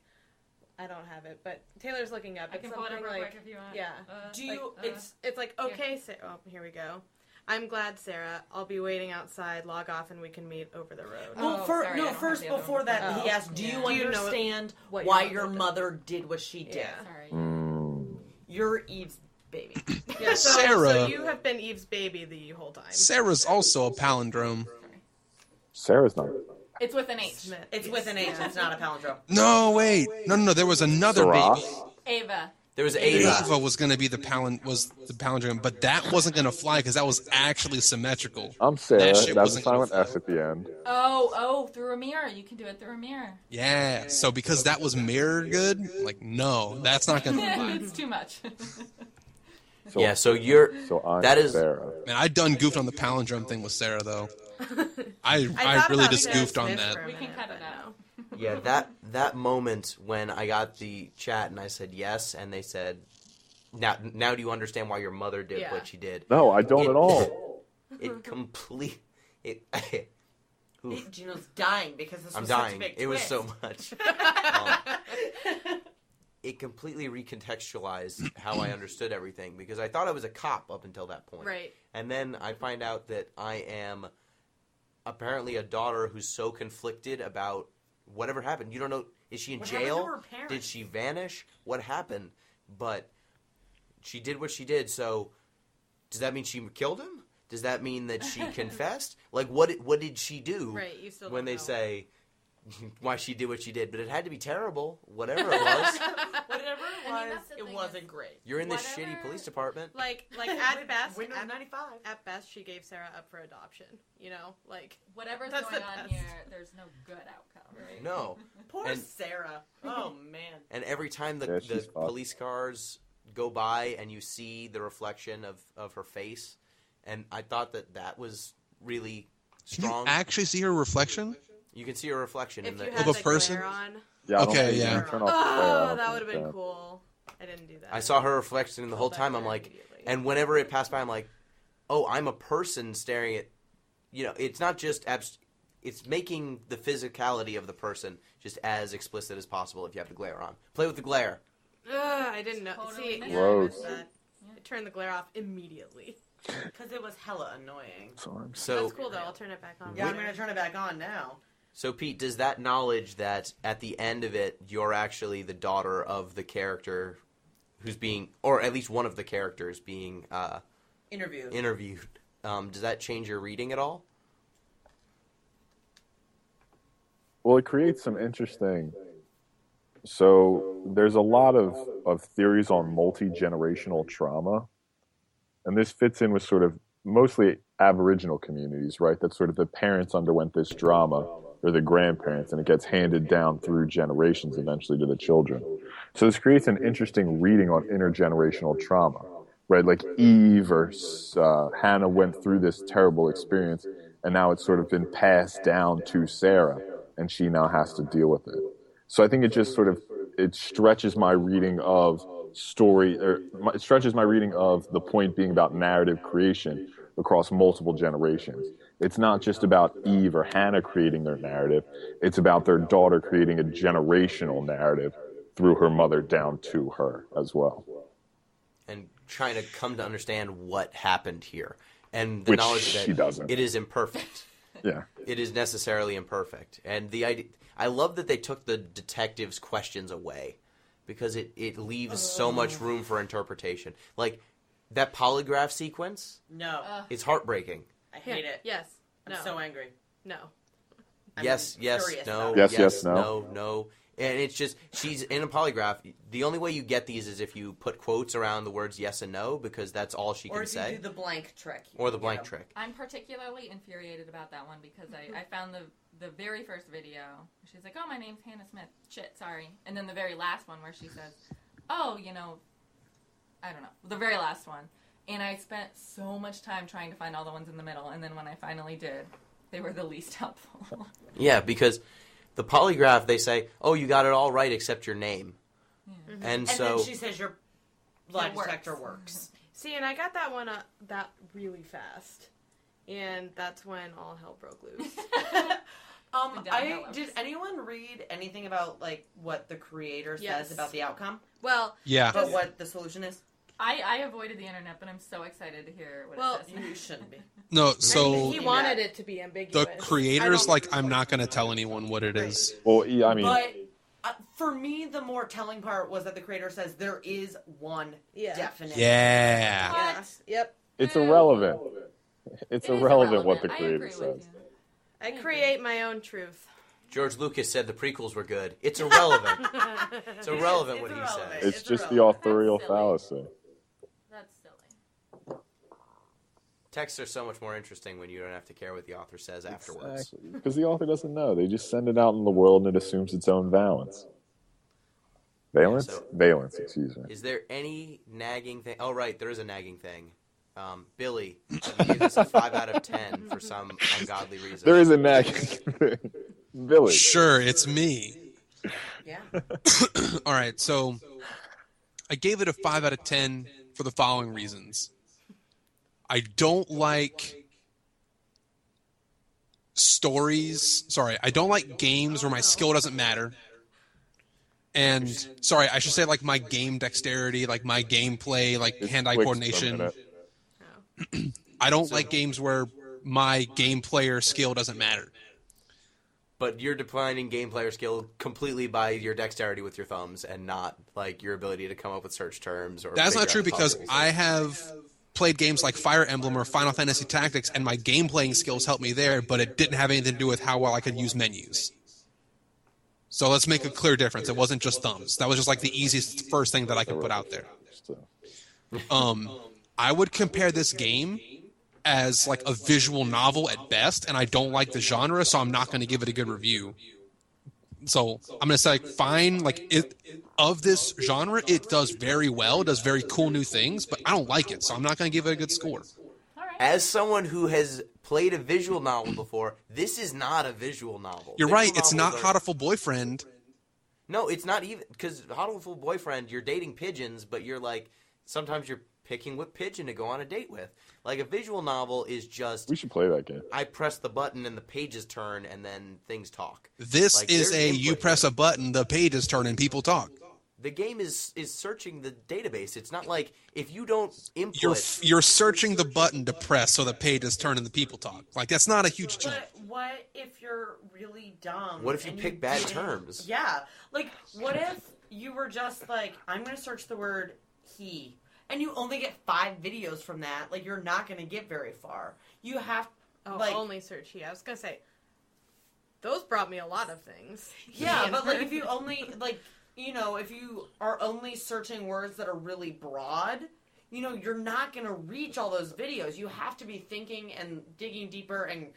I don't have it, but Taylor's looking up. I It's can pull it up something real like, quick if you want. yeah. Do you? It's like okay, oh, here we go. I'm glad, Sarah. I'll be waiting outside. Log off and we can meet over the road. Well, Oh, sorry, I don't have first the other before one. that, Oh. he asked, "Do Yeah. you Do you know understand what why your your mother mother did what she did? Yeah. Sorry. You're Eve's baby." Yeah, so Sarah. you have been Eve's baby the whole time. Sarah's also a palindrome. Sarah's not. It's with an H. Smith. It's with an H. It's not a palindrome. No, wait. No. There was another Sarah? baby. Ava. There was Ava. Ava was going to be the palindrome, but that wasn't going to fly because that was actually symmetrical. I'm Sarah. That That's shit a wasn't gonna silent S fly. at the end. Oh, through a mirror. You can do it through a mirror. Yeah. So because that was mirror good, like no, that's not going to fly. It's too much. So I'm that is Sarah. Man, I done goofed on the palindrome thing with Sarah though. I thought really about just Sarah goofed on Smith that. for a We can minute, cut it but out. Yeah, that moment when I got the chat and I said yes, and they said, "Now do you understand why your mother did what she did?" No, I don't at all. Gino's dying because this I'm was dying. such a big It was twist. so much. It completely recontextualized how I understood everything because I thought I was a cop up until that point. Right. And then I find out that I am apparently a daughter who's so conflicted about whatever happened. You don't know, is she in What happened to jail? her parents? Did she vanish? What happened? But she did what she did, so does that mean she killed him? Does that mean that she confessed? Like, what did she do Right, you still when don't they know. say why she did what she did? But it had to be terrible, whatever it was. Whatever it I mean, was, that's the it thing wasn't is- great. You're in this Whatever. shitty police department. Like at best, Windows 95. at best, she gave Sarah up for adoption. You know, like Whatever's That's going the on best. here, there's no good outcome. Right? No. Poor And- Sarah. Oh, man. And every time Yeah, the she's fucked. police cars go by and you see the reflection of her face, and I thought that was really Can you strong. actually see her reflection? You can see her reflection in if the you Of had a the person? glare on. Yeah, I don't Okay, think you yeah. can turn off the glare. I Oh, don't that think would have you been can. cool. I didn't do that. I saw her reflection the whole Pulled that time. I'm glare like, immediately. and whenever it passed by, I'm like, oh, I'm a person staring at. It's not just it's making the physicality of the person just as explicit as possible if you have the glare on. Play with the glare. Ugh, I didn't know. Totally See, missed yeah, I Gross. missed that. I turned the glare off immediately. Because it was hella annoying. So That's cool though. I'll turn it back on. Yeah, I'm later. going to turn it back on now. So, Pete, does that knowledge that at the end of it, you're actually the daughter of the character who's being, or at least one of the characters being interviewed, does that change your reading at all? Well, it creates some interesting. So there's a lot of theories on multi-generational trauma, and this fits in with sort of mostly Aboriginal communities, right? That sort of the parents underwent this drama, or the grandparents, and it gets handed down through generations eventually to the children. So this creates an interesting reading on intergenerational trauma, right? Like Eve or Hannah went through this terrible experience, and now it's sort of been passed down to Sarah, and she now has to deal with it. So I think it just sort of, it stretches my reading of story, it stretches my reading of the point being about narrative creation across multiple generations. It's not just about Eve or Hannah creating their narrative. It's about their daughter creating a generational narrative through her mother down to her as well. And trying to come to understand what happened here. And the Which knowledge that she doesn't. it is imperfect. Yeah. It is necessarily imperfect. And the idea, I love that they took the detective's questions away because it leaves so much room for interpretation. Like that polygraph sequence, No. it's heartbreaking. I hate it. Yes. I'm No. so angry. No. I'm Yes, furious no, about it. Yes, no. no. And it's just, she's in a polygraph. The only way you get these is if you put quotes around the words yes and no, because that's all she Or can if say. you do the blank trick. Or the blank Yeah. trick. I'm particularly infuriated about that one because I found the very first video. She's like, oh, my name's Hannah Smith. Shit, sorry. And then the very last one where she says, oh, I don't know. The very last one. And I spent so much time trying to find all the ones in the middle. And then when I finally did, they were the least helpful. Yeah, because the polygraph, they say, oh, you got it all right except your name. Mm-hmm. And And so, then she says your lie It works. detector works. See, and I got that one that really fast, and that's when all hell broke loose. Been downhill ever Did since. anyone read anything about like what the creator Yes. says about the outcome? Well, Yeah. But what the solution is? I avoided the internet, but I'm so excited to hear what Well, it says. You shouldn't be. No, I so mean, he wanted it to be ambiguous. the creator's like, I'm not going to tell anyone what it is. Well, yeah, I mean, But for me, the more telling part was that the creator says there is one Yeah. definite. Yeah. Yeah. Yep. it's irrelevant. It's It is irrelevant what the I creator agree says. with you. I create my own truth. George Lucas said the prequels were good. It's irrelevant. It's irrelevant It's what he irrelevant. says. It's It's just the irrelevant. authorial That's silly. fallacy. That's silly. Texts are so much more interesting when you don't have to care what the author says afterwards. Because the author doesn't know. They just send it out in the world and it assumes its own balance. Valence? So- Valence, excuse me. Is there any nagging thing? Oh, right, there is a nagging thing. Billy, you gave this a 5 out of 10 for some ungodly reason. There is a nagging thing. Billy. Sure, it's me. Yeah. All right, so I gave it a 5 out of 10 for the following reasons. I don't like I don't like games where my skill doesn't matter. And, I should say like my game dexterity, like my gameplay, like It's hand-eye switched for a coordination. minute. I don't like games where my gameplay or skill doesn't matter. But you're defining game player skill completely by your dexterity with your thumbs and not like your ability to come up with search terms. Or That's not figure true out because puzzles. I have played games like Fire Emblem or Final Fantasy Tactics, and my game playing skills helped me there, but it didn't have anything to do with how well I could use menus. So let's make a clear difference. It wasn't just thumbs. That was just like the easiest first thing that I could put out there. I would compare this game as like a visual novel at best, and I don't like the genre, so I'm not going to give it a good review. So I'm going to say like, fine, like of this genre, it does very well, does very cool new things, but I don't like it, so I'm not going to give it a good score. All right. As someone who has played a visual novel before, this is not a visual novel. You're Visual right, it's not novels are- Hatoful Boyfriend. No, it's not even because Hatoful Boyfriend, you're dating pigeons, but you're like sometimes you're picking what pigeon to go on a date with. Like a visual novel is just We should play that game. I press the button and the pages turn and then things talk. This Like, is there's you input press here. a button, the pages turn, and people talk. The game is searching the database. It's not like if you don't input. You're searching the button to press so the pages turn and the people talk. Like, that's not a huge jump. But what if you're really dumb? What if you and pick bad didn't- terms? Yeah. Like, what if you were just like, I'm going to search the word he, and you only get 5 videos from that? Like, you're not going to get very far. You have, like, only search he. I was gonna say, those brought me a lot of things. yeah, but like if you only like, if you are only searching words that are really broad, you're not going to reach all those videos. You have to be thinking and digging deeper and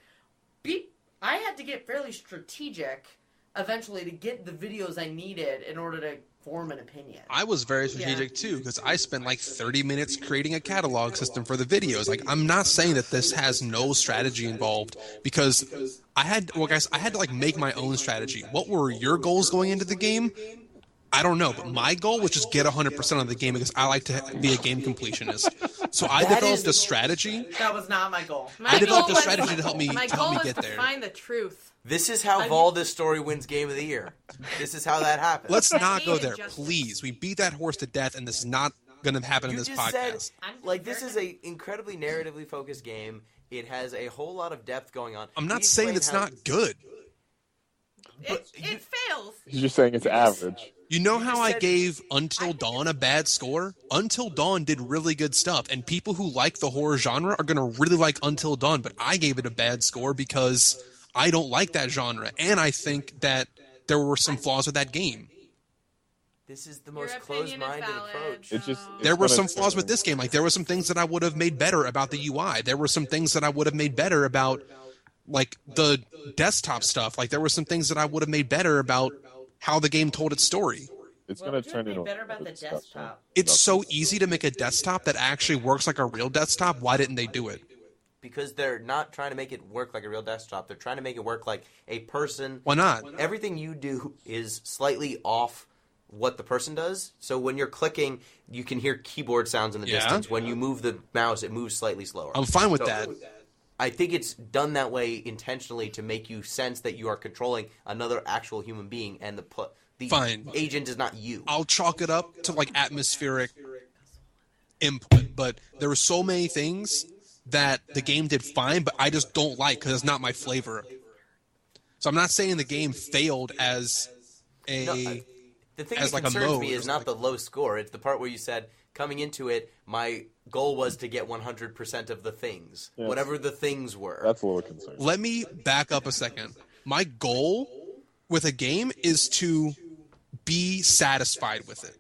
I had to get fairly strategic eventually to get the videos I needed in order to form an opinion. I was very strategic too because I spent like 30 minutes creating a catalog system for the videos. Like, I'm not saying that this has no strategy involved because I had to like make my own strategy. What were your goals going into the game? I don't know, but my goal was just get 100% of the game because I like to be a game completionist. So I developed a strategy. That was not my goal. I developed a strategy to help me My goal was get to there. find the truth. This is how Valda's story wins Game of the Year. This is how that happens. Let's not go hated there, justice. please. We beat that horse to death, and this is not going to happen in You this just podcast. said, like, this is a incredibly narratively focused game. It has a whole lot of depth going on. I'm not We saying explained it's how- not good. It fails. He's just saying it's average. You know how I said- gave Until Dawn a bad score? Until Dawn did really good stuff, and people who like the horror genre are going to really like Until Dawn, but I gave it a bad score because I don't like that genre, and I think that there were some flaws with that game. This is the Your most opinion is closed-minded valid. approach. It's just There were it's some gonna- flaws with this game. Like, there were some things that I would have made better about the UI. There were some things that I would have made better about, like, the desktop stuff. Like, there were some things that I would have made better about how the game told its story. It's Well, going to would you turn be into better about the discussion. desktop? It's so easy to make a desktop that actually works like a real desktop. Why didn't they do it? Because they're not trying to make it work like a real desktop. They're trying to make it work like a person. Why not? Everything you do is slightly off what the person does. So when you're clicking, you can hear keyboard sounds in the Yeah. distance. When you move the mouse, it moves slightly slower. I'm fine with So- that. I think it's done that way intentionally to make you sense that you are controlling another actual human being, and the Fine. agent is not you. I'll chalk it up to like atmospheric input, but there were so many things that the game did fine, but I just don't like because it's not my flavor. So I'm not saying the game failed as a. No, the thing as that like a concerns mode me or is not the low score. It's the part where you said, coming into it, my goal was to get 100% of the things. Yes. Whatever the things were. That's a little concerning. Let me back up a second. My goal with a game is to be satisfied with it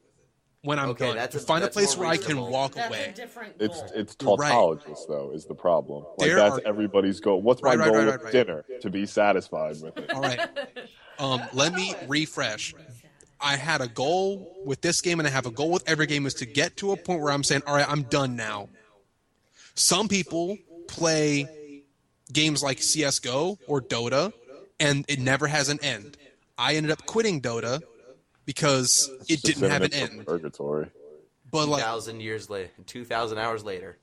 when I'm Okay, done. that's To find a that's place more where I can reasonable. walk That's away. a different It's goal. it's You're right. tautologist though is the problem. Like There that's are- everybody's goal. What's my Right, goal right. with dinner? To be satisfied with it. All right. Let me refresh. I had a goal with this game, and I have a goal with every game, is to get to a point where I'm saying, all right, I'm done now. Some people play games like CSGO or Dota, and it never has an end. I ended up quitting Dota because it didn't have an end. Purgatory. But 2,000 years later, 2,000 hours later.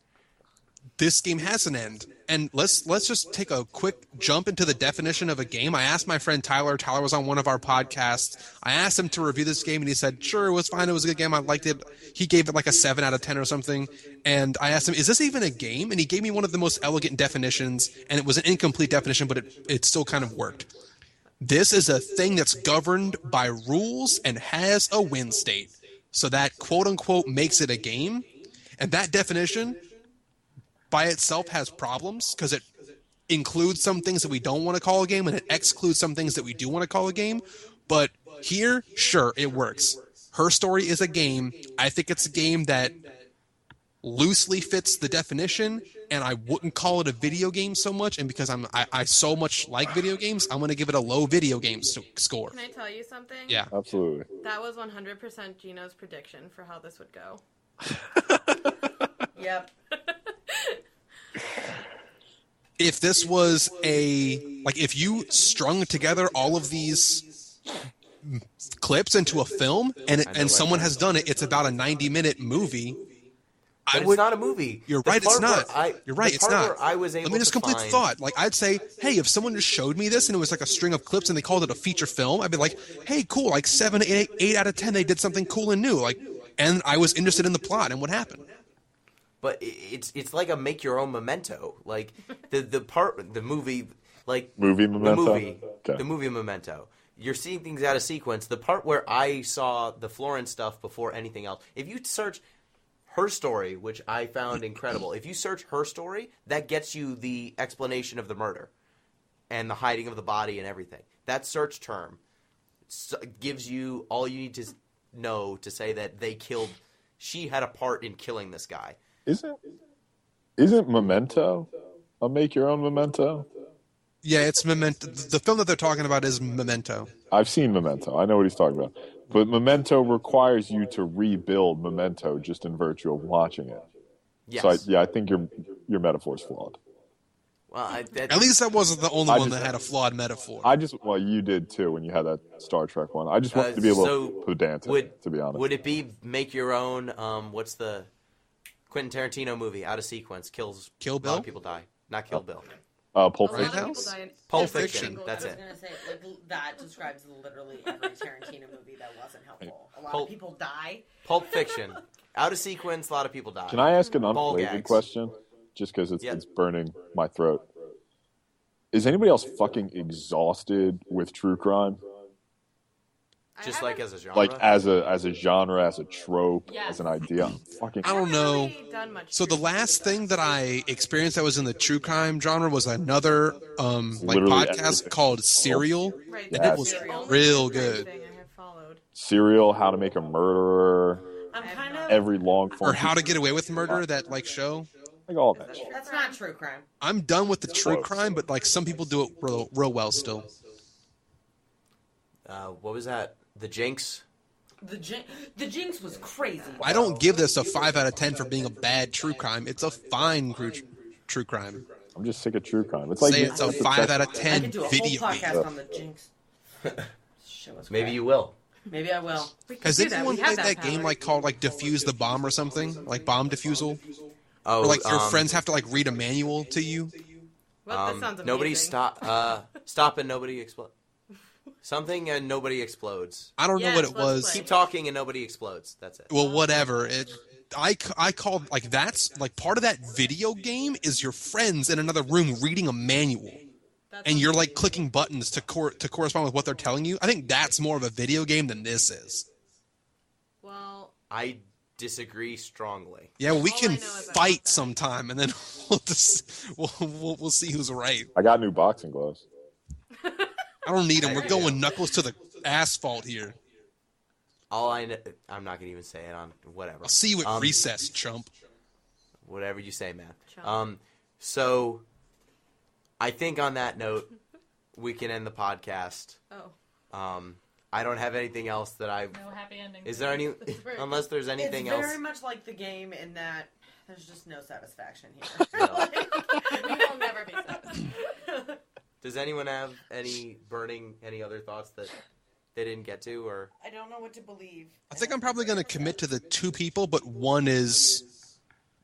This game has an end. And let's just take a quick jump into the definition of a game. I asked my friend Tyler. Tyler was on one of our podcasts. I asked him to review this game, and he said, sure, it was fine. It was a good game. I liked it. He gave it like a 7 out of 10 or something. And I asked him, is this even a game? And he gave me one of the most elegant definitions, and it was an incomplete definition, but it still kind of worked. This is a thing that's governed by rules and has a win state. So that, quote-unquote, makes it a game. And that definition by itself has problems because it includes some things that we don't want to call a game and it excludes some things that we do want to call a game. But here, sure, it works. Her Story is a game. I think it's a game that loosely fits the definition, and I wouldn't call it a video game so much. And because I so much like video games, I'm going to give it a low video game score. Can I tell you something? Yeah. Absolutely. That was 100% Gino's prediction for how this would go. Yep. If this was if you strung together all of these clips into a film and someone has done it, it's about a 90-minute movie. But it's not a movie. You're right, it's not. You're right, it's not. I was able Let me just complete the thought. Like, I'd say, hey, if someone just showed me this and it was like a string of clips and they called it a feature film, I'd be like, hey, cool, like 7, 8 out of 10, they did something cool and new. Like, and I was interested in the plot and what happened. But it's like a make your own Memento. Like the movie Memento. Okay. The movie Memento. You're seeing things out of sequence. The part where I saw the Florence stuff before anything else. If you search Her Story, which I found incredible. If you search Her Story, that gets you the explanation of the murder and the hiding of the body and everything. That search term gives you all you need to know to say that she had a part in killing this guy. Isn't Memento a make your own Memento? Yeah, it's Memento. The film that they're talking about is Memento. I've seen Memento. I know what he's talking about. But Memento requires you to rebuild Memento just in virtue of watching it. Yes. So I think your metaphor's flawed. Well, at least that wasn't the only one that had a flawed metaphor. You did too when you had that Star Trek one. I just wanted to be able to pedantic, to be honest. Would it be make your own? What's the Quentin Tarantino movie? Out of sequence, Kill a Bill? lot of people die. Not Kill Bill. Pulp Right Fiction. now? Pulp Fiction. That's I was it. gonna say that describes literally every Tarantino movie that wasn't helpful. A lot of people die. Pulp Fiction. Out of sequence, a lot of people die. Can I ask an Ball unrelated gags. question? Just because it's burning my throat. Is anybody else fucking exhausted with true crime? Just like as a genre. Like as a genre, as a trope, Yes. as an idea? I don't know. Really done much So the last thing that I experienced that was in the true crime genre was another Literally podcast everything. called Serial. Right, And it was Serial. real Only good. thing I have followed. Serial, How to Make a Murderer, I'm kind of. every long form. Or How to Get Away with Murder, that show. Like all that shit. That's not true crime. I'm done with the true Close. crime, but like some people do it real well still. What was that? The Jinx. The Jinx was crazy. I don't give this a 5 out of 10 for being a bad true crime. It's a fine true crime. I'm just sick of true crime. It's like Say it's a 5 out of I 10 could do a whole video podcast game. on the Jinx. Shit was Maybe great. you will. Maybe I will. We could Has do that. anyone We have played that game power. called Defuse the Bomb or something? Like Bomb Defusal? Oh, Or your friends have to read a manual to you? Well, that sounds amazing. Nobody stop and nobody explode. Something and nobody explodes. I don't know what Yes, it let's was. play. Keep talking and nobody explodes. That's it. Well, whatever. I called that's part of that video game is your friends in another room reading a manual, That and sounds you're amazing. clicking buttons to correspond with what they're telling you. I think that's more of a video game than this is. Well, I disagree strongly. Yeah, well, we All I can know is I fight love that. sometime, and then we'll see who's right. I got new boxing gloves. I don't need them. We're going knuckles to the asphalt here. All I know, I'm not gonna even say it on whatever. I'll see you at recess, chump. Whatever you say, man. Chump. So I think on that note, we can end the podcast. oh, I don't have anything else that No happy ending. Is there any? Unless there's anything else. It's very much like the game in that there's just no satisfaction here. No. We will never be satisfied. Does anyone have any other thoughts that they didn't get to, or? I don't know what to believe. I think I'm probably going to commit to the 2 people, but one is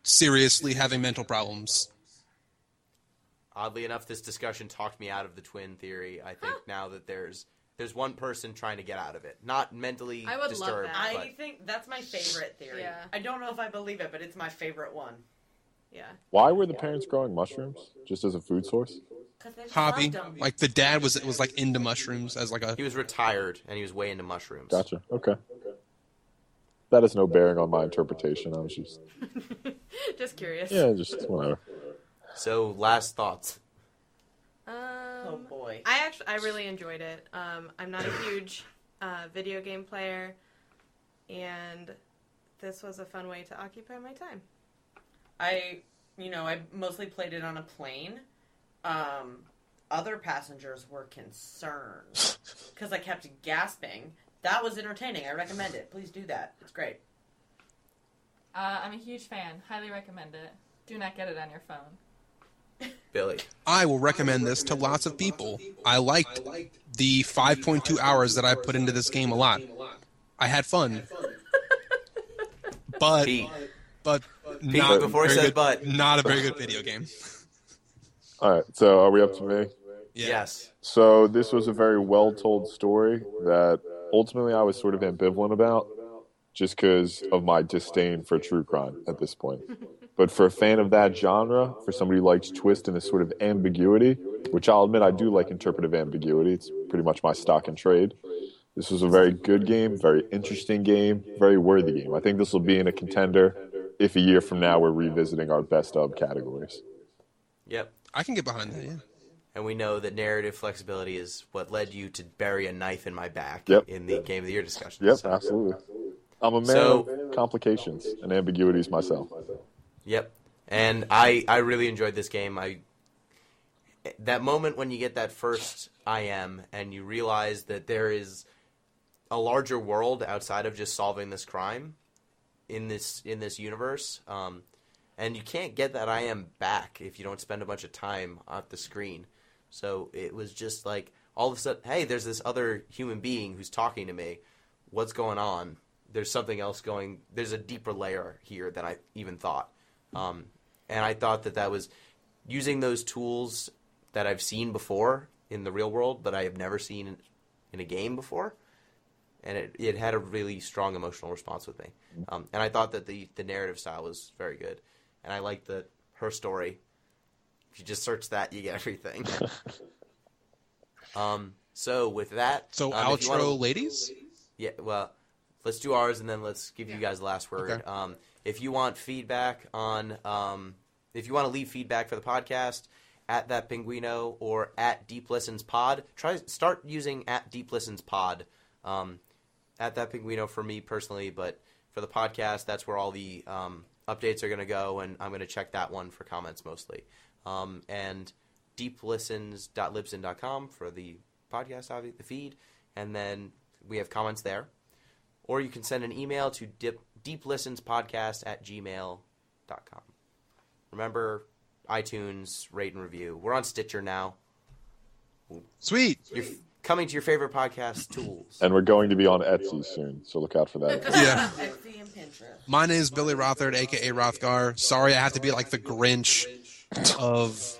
seriously having mental problems. Oddly enough, this discussion talked me out of the twin theory. I think now that there's one person trying to get out of it, not mentally I would love disturbed. that. but I think that's my favorite theory. Yeah. I don't know if I believe it, but it's my favorite one. Yeah. Why were the parents growing mushrooms? Just as a food source? 'Cause they just Hobby. loved 'em. Like the dad was like into mushrooms as like a. He was retired and he was way into mushrooms. Gotcha. Okay. That has no bearing on my interpretation. I was just, Just curious. just whatever. So, last thoughts. Oh boy. I really enjoyed it. I'm not a huge video game player, and this was a fun way to occupy my time. I mostly played it on a plane. Other passengers were concerned because I kept gasping. That was entertaining. I recommend it. Please do that. It's great. I'm a huge fan. Highly recommend it. Do not get it on your phone. Billy. I will recommend this to lots of people. I liked the 5.2 hours that I put into this game a lot. I had fun. But Pete. not before he very says good, but. not a very good video game. All right. So are we up to me? Yeah. Yes. So this was a very well-told story that ultimately I was sort of ambivalent about just because of my disdain for true crime at this point. But for a fan of that genre, for somebody who likes twist and this sort of ambiguity, which I'll admit I do like interpretive ambiguity. It's pretty much my stock and trade. This was a very good game, very interesting game, very worthy game. I think this will be in a contender if a year from now we're revisiting our best of categories. Yep. I can get behind that, yeah. And we know that narrative flexibility is what led you to bury a knife in my back in the Game of the Year discussion. Yep, So- absolutely. I'm a man of complications and ambiguities myself. Yep. And I really enjoyed this game. That moment when you get that first IM and you realize that there is a larger world outside of just solving this crime in this universe, and you can't get that IM back if you don't spend a bunch of time at the screen. So it was just like all of a sudden, hey, there's this other human being who's talking to me. What's going on? There's something else going. There's a deeper layer here than I even thought. And I thought that was using those tools that I've seen before in the real world, but I have never seen in a game before. And it had a really strong emotional response with me. And I thought that the narrative style was very good. And I liked her story. If you just search that, you get everything. So with that... So outro, ladies? Yeah, well, let's do ours, and then let's give you guys the last word. Okay. If you want feedback on... if you want to leave feedback for the podcast, at That Pinguino or at Deep Listens Pod, start using at Deep Listens Pod. At That Pinguino for me personally, but for the podcast, that's where all the updates are going to go, and I'm going to check that one for comments mostly. And deeplistens.libsyn.com for the podcast, obviously, the feed, and then we have comments there. Or you can send an email to deeplistenspodcast@gmail.com. Remember, iTunes, rate and review. We're on Stitcher now. Sweet. You're coming to your favorite podcast tools. And we're going to be on Etsy soon, so look out for that. Yeah. Etsy and Pinterest. My name is Billy Rothard, a.k.a. Rothgar. Sorry I have to be like the Grinch of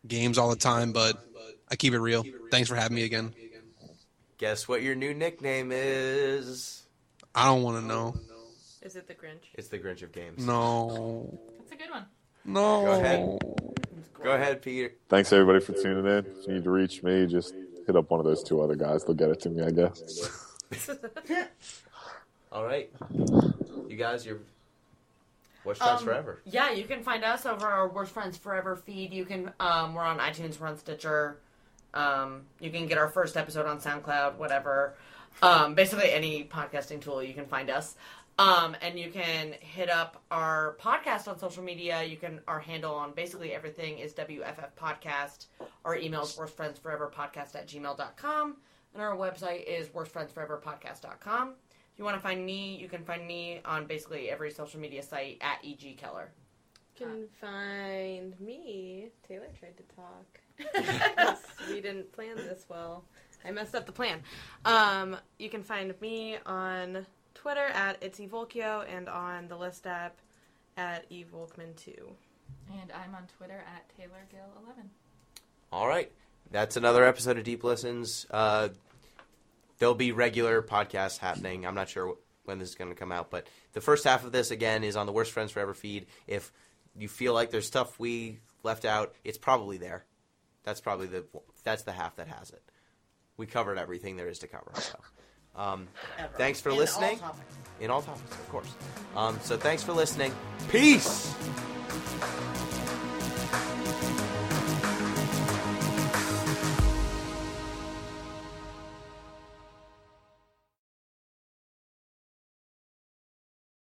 games all the time, but I keep it real. Thanks for having me again. Guess what your new nickname is? I don't want to know. Is it the Grinch? It's the Grinch of games. No. That's a good one. No. Go ahead. Go ahead, Peter. Thanks, everybody, for tuning in. If you need to reach me, just hit up one of those 2 other guys. They'll get it to me, I guess. All right. You guys, you're Worst Friends Forever. Yeah, you can find us over our Worst Friends Forever feed. You can, we're on iTunes, we're on Stitcher. You can get our first episode on SoundCloud, whatever. Basically any podcasting tool, you can find us. And you can hit up our podcast on social media. Our handle on basically everything is WFF Podcast. Our email is worstfriendsforeverpodcast@gmail.com. And our website is worstfriendsforeverpodcast.com. If you want to find me, you can find me on basically every social media site at E.G. Keller. You can find me. Taylor tried to talk. We didn't plan this well. I messed up the plan. You can find me on Twitter at itsyvolkio and on the List app at evolkman2. And I'm on Twitter at TaylorGill11. All right. That's another episode of Deep Listens. There'll be regular podcasts happening. I'm not sure when this is going to come out, but the first half of this, again, is on the Worst Friends Forever feed. If you feel like there's stuff we left out, it's probably there. That's the half that has it. We covered everything there is to cover. So, thanks for listening. In all topics, of course. So thanks for listening. Peace!